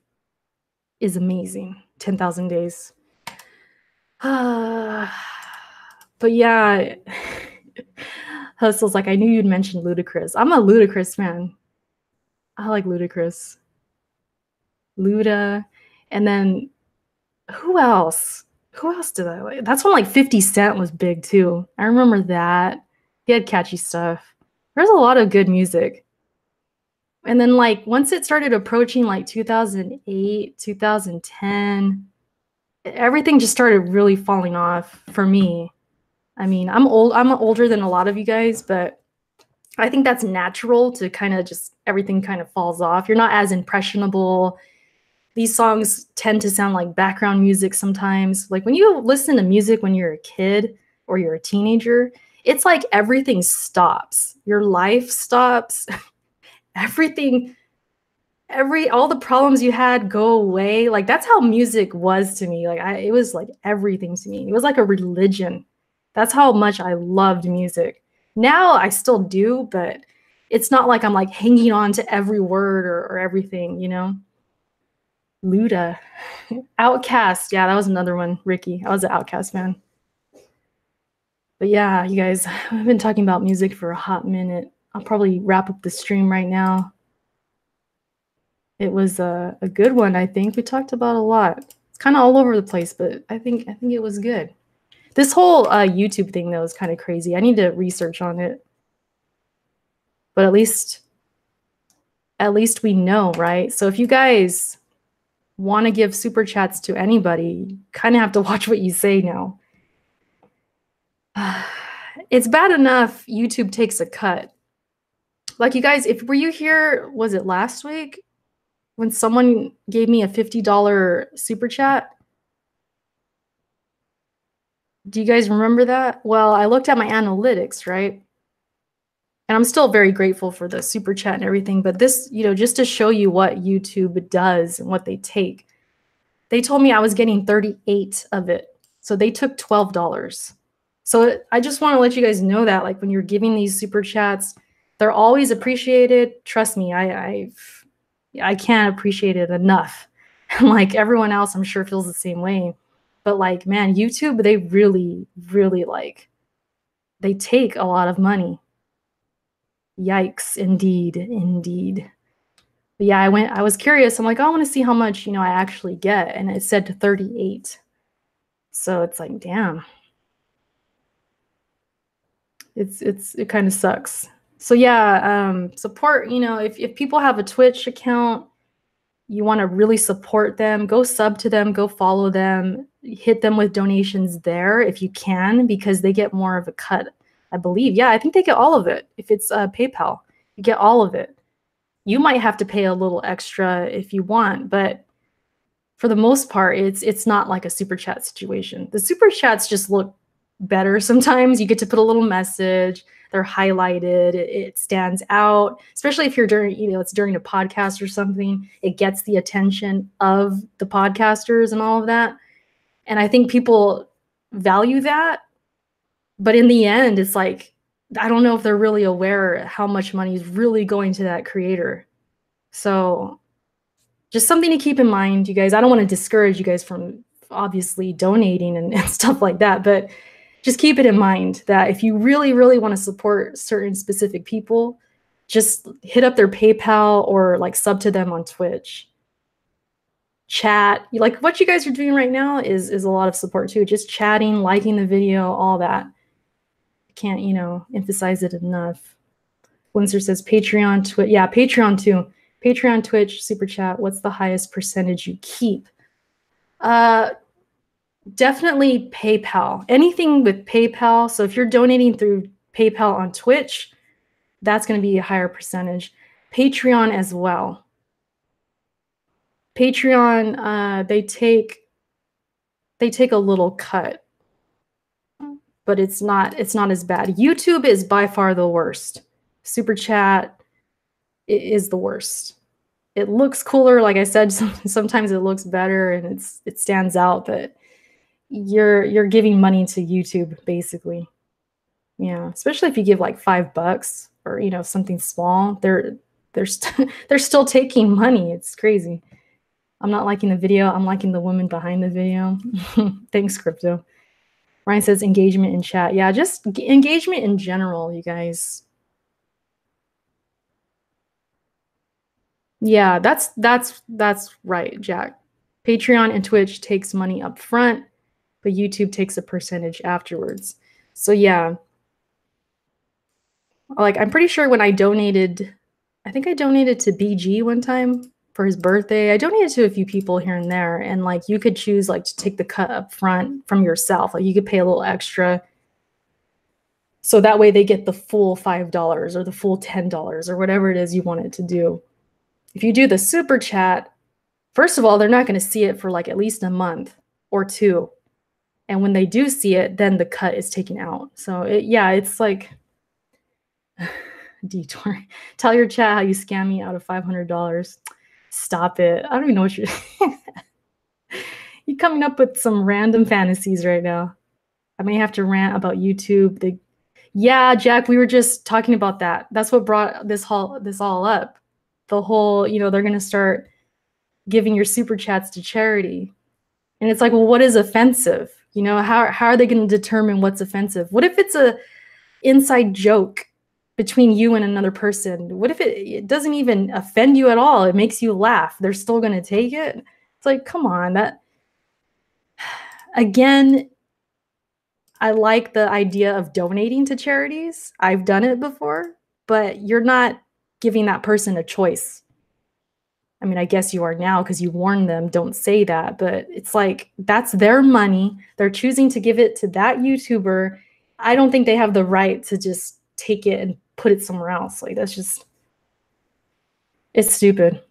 is amazing. 10,000 Days. But yeah, Hustle's like, I knew you'd mention Ludacris. I'm a Ludacris fan. I like Ludacris. Luda. And then who else? Who else did I like? That's when like 50 Cent was big too. I remember that. He had catchy stuff. There's a lot of good music. And then like once it started approaching like 2008, 2010, everything just started really falling off for me. I mean, I'm older than a lot of you guys, but I think that's natural to kind of just everything kind of falls off. You're not as impressionable. These songs tend to sound like background music sometimes. Like when you listen to music when you're a kid or you're a teenager, it's like everything stops. Your life stops. Everything, all the problems you had go away. Like that's how music was to me. Like it was like everything to me. It was like a religion. That's how much I loved music. Now I still do, but it's not like I'm like hanging on to every word or everything, you know? Luda. Outcast. Yeah, that was another one. Ricky. I was an Outcast fan. But yeah, you guys, I've been talking about music for a hot minute. I'll probably wrap up the stream right now. It was a good one, I think. We talked about a lot. It's kind of all over the place, but I think it was good. This whole YouTube thing, though, is kind of crazy. I need to research on it. But at least we know, right? So if you guys want to give super chats to anybody, you kind of have to watch what you say now. It's bad enough YouTube takes a cut. Like, you guys, were you here, was it last week, when someone gave me a $50 super chat? Do you guys remember that? Well, I looked at my analytics, right? And I'm still very grateful for the super chat and everything, but this, you know, just to show you what YouTube does and what they take. They told me I was getting 38 of it. So they took $12. So I just want to let you guys know that, like, when you're giving these super chats, they're always appreciated. Trust me, I can't appreciate it enough. And like everyone else, I'm sure feels the same way. But like, man, YouTube, they really, really they take a lot of money. Yikes, indeed, indeed. But yeah, I was curious. I'm like, oh, I want to see how much, you know, I actually get. And it said to 38. So it's like, damn. It kind of sucks. So yeah, support, you know, if people have a Twitch account, you want to really support them, go sub to them, go follow them, hit them with donations there if you can, because they get more of a cut, I believe. Yeah, I think they get all of it. If it's PayPal, you get all of it. You might have to pay a little extra if you want, but for the most part, it's not like a super chat situation. The super chats just look better sometimes. You get to put a little message. They're highlighted. It stands out, especially if you're during, you know, it's during a podcast or something. It gets the attention of the podcasters and all of that. And I think people value that. But in the end, it's like, I don't know if they're really aware how much money is really going to that creator. So just something to keep in mind, you guys. I don't want to discourage you guys from obviously donating and stuff like that, but just keep it in mind that if you really, really want to support certain specific people, just hit up their PayPal or like sub to them on Twitch. Chat, like what you guys are doing right now is a lot of support too. Just chatting, liking the video, all that. I can't, you know, emphasize it enough. Windsor says Patreon, Twitch. Yeah, Patreon too. Patreon, Twitch, Super Chat. What's the highest percentage you keep? Definitely PayPal. Anything with PayPal. So if you're donating through PayPal on Twitch, that's going to be a higher percentage. Patreon as well. Patreon, they take a little cut, but it's not as bad. YouTube is by far the worst. Super Chat is the worst. It looks cooler, like I said. Sometimes it looks better and it stands out, but you're giving money to YouTube basically. Yeah, especially if you give like $5 or, you know, something small. They're still taking money. It's crazy. I'm not liking the video. I'm liking the woman behind the video. Thanks, Crypto. Ryan says engagement in chat. Yeah, just engagement in general, you guys. Yeah, that's right, Jack. Patreon and Twitch takes money up front, but YouTube takes a percentage afterwards. So yeah, like I'm pretty sure when I donated, I think I donated to BG one time for his birthday. I donated to a few people here and there, and like you could choose like to take the cut up front from yourself. Like you could pay a little extra. So that way they get the full $5 or the full $10 or whatever it is you want it to do. If you do the super chat, first of all, they're not going to see it for like at least a month or two. And when they do see it, then the cut is taken out. So yeah, it's like detour. Tell your chat how you scam me out of $500. Stop it. I don't even know what you're coming up with some random fantasies right now. I may have to rant about YouTube. Yeah, Jack, we were just talking about that. That's what brought this all up. The whole, they're gonna start giving your super chats to charity. And it's like, well, what is offensive? How are they gonna determine what's offensive? What if it's a inside joke between you and another person? What if it doesn't even offend you at all? It makes you laugh. They're still gonna take it? It's like, come on, that again, I like the idea of donating to charities. I've done it before, but you're not giving that person a choice. I mean, I guess you are now because you warned them, don't say that, but it's like, that's their money. They're choosing to give it to that YouTuber. I don't think they have the right to just take it and put it somewhere else. Like, that's just, it's stupid.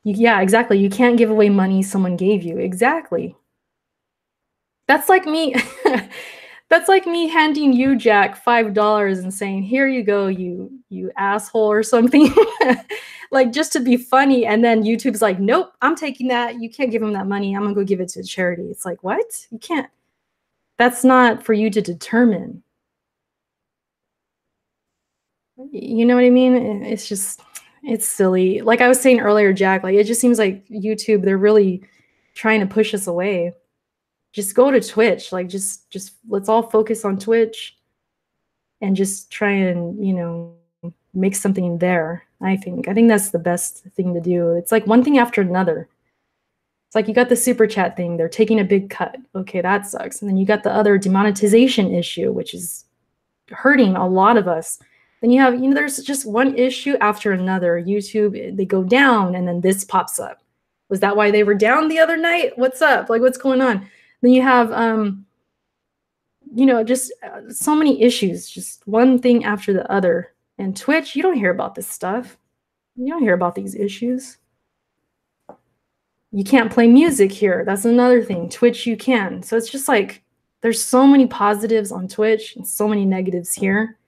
Yeah, exactly. You can't give away money someone gave you. Exactly. That's like me. That's like me handing you, Jack, $5 and saying, "Here you go, you asshole," or something. Like, just to be funny. And then YouTube's like, "Nope, I'm taking that. You can't give him that money. I'm gonna go give it to charity." It's like, what? You can't. That's not for you to determine. You know what I mean? It's just, it's silly. Like I was saying earlier, Jack, like, it just seems like YouTube, they're really trying to push us away. Just go to Twitch. Like, just let's all focus on Twitch and just try and, make something there. I think that's the best thing to do. It's like one thing after another. It's like you got the super chat thing, they're taking a big cut. Okay, that sucks. And then you got the other demonetization issue, which is hurting a lot of us. Then you have, there's just one issue after another. YouTube, they go down and then this pops up. Was that why they were down the other night? What's up? Like, what's going on? Then you have just so many issues, just one thing after the other. And Twitch, you don't hear about this stuff. You don't hear about these issues. You can't play music here. That's another thing. Twitch, you can. So it's just like, there's so many positives on Twitch and so many negatives here.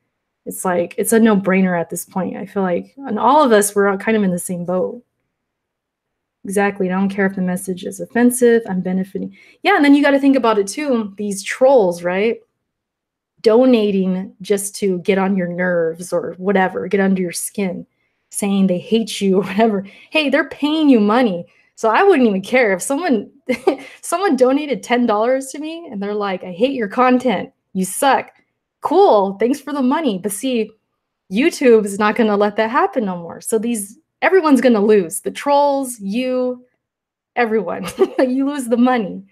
It's like, it's a no-brainer at this point. I feel like, and all of us, we're kind of in the same boat. Exactly. I don't care if the message is offensive. I'm benefiting. Yeah, and then you got to think about it too. These trolls, right? Donating just to get on your nerves or whatever, get under your skin, saying they hate you or whatever. Hey, they're paying you money. So I wouldn't even care if someone donated $10 to me and they're like, "I hate your content. You suck." Cool. Thanks for the money. But see, YouTube is not going to let that happen no more. So everyone's going to lose. The trolls, you, everyone. You lose the money.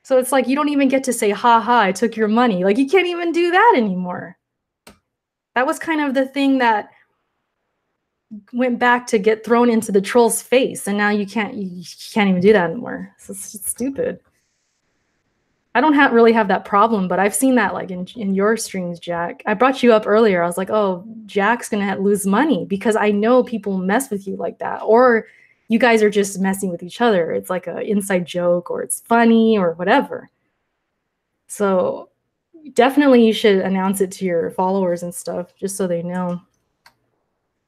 So it's like, you don't even get to say, "Ha ha, I took your money." Like, you can't even do that anymore. That was kind of the thing that went back to get thrown into the troll's face. And now you can't even do that anymore. So it's stupid. I don't really have that problem, but I've seen that like in your streams, Jack. I brought you up earlier. I was like, oh, Jack's going to lose money because I know people mess with you like that. Or you guys are just messing with each other. It's like an inside joke or it's funny or whatever. So definitely you should announce it to your followers and stuff just so they know.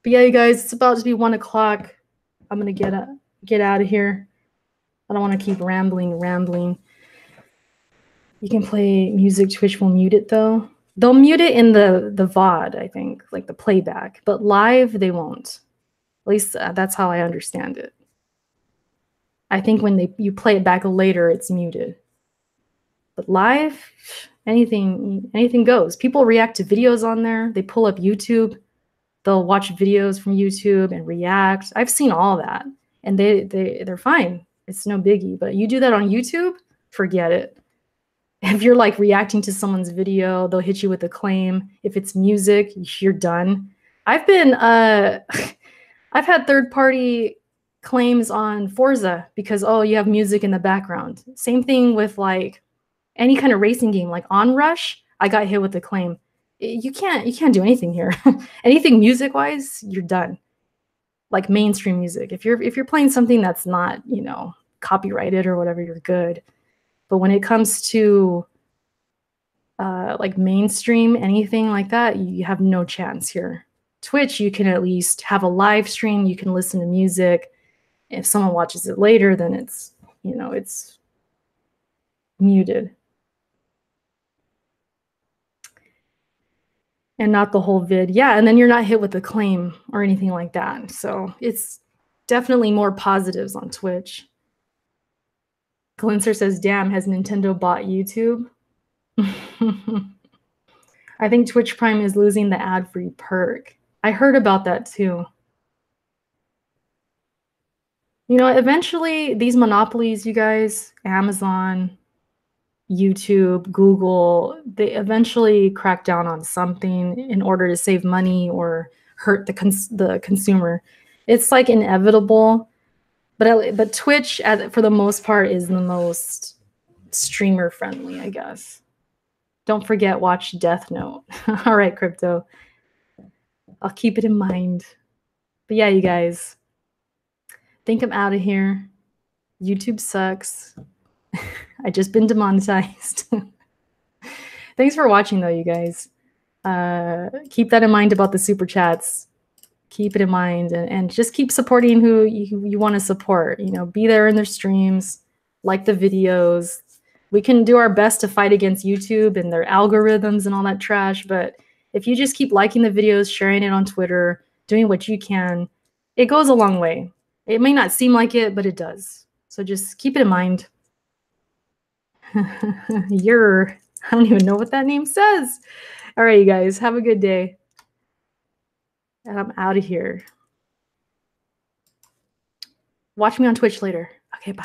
But yeah, you guys, it's about to be 1 o'clock. I'm going to get out of here. I don't want to keep rambling. You can play music. Twitch will mute it though. They'll mute it in the VOD, I think, like the playback. But live, they won't. At least that's how I understand it. I think when you play it back later, it's muted. But live, anything goes. People react to videos on there. They pull up YouTube. They'll watch videos from YouTube and react. I've seen all that. And they're fine. It's no biggie. But you do that on YouTube, forget it. If you're like reacting to someone's video, they'll hit you with a claim. If it's music, you're done. I've had third-party claims on Forza because, oh, you have music in the background. Same thing with like any kind of racing game, like Onrush, I got hit with a claim. You can't do anything here. Anything music-wise, you're done. Like mainstream music. If you're playing something that's not, copyrighted or whatever, you're good. But when it comes to like mainstream, anything like that, you have no chance here. Twitch, you can at least have a live stream. You can listen to music. If someone watches it later, then it's, it's muted. and not the whole vid. Yeah, and then you're not hit with a claim or anything like that. So it's definitely more positives on Twitch. Glinser says, damn, has Nintendo bought YouTube? I think Twitch Prime is losing the ad-free perk. I heard about that too. You know, eventually these monopolies, you guys, Amazon, YouTube, Google, they eventually crack down on something in order to save money or hurt the consumer. It's like inevitable, but Twitch, for the most part, is the most streamer friendly, I guess. Don't forget, watch Death Note. All right, Crypto. I'll keep it in mind. But yeah, you guys, think I'm out of here. YouTube sucks. I just been demonetized. Thanks for watching, though, you guys. Keep that in mind about the super chats. Keep it in mind, and just keep supporting who you want to support. You know, be there in their streams, like the videos. We can do our best to fight against YouTube and their algorithms and all that trash, but if you just keep liking the videos, sharing it on Twitter, doing what you can, it goes a long way. It may not seem like it, but it does. So just keep it in mind. I don't even know what that name says. All right, you guys, have a good day. And I'm out of here. Watch me on Twitch later. Okay, bye.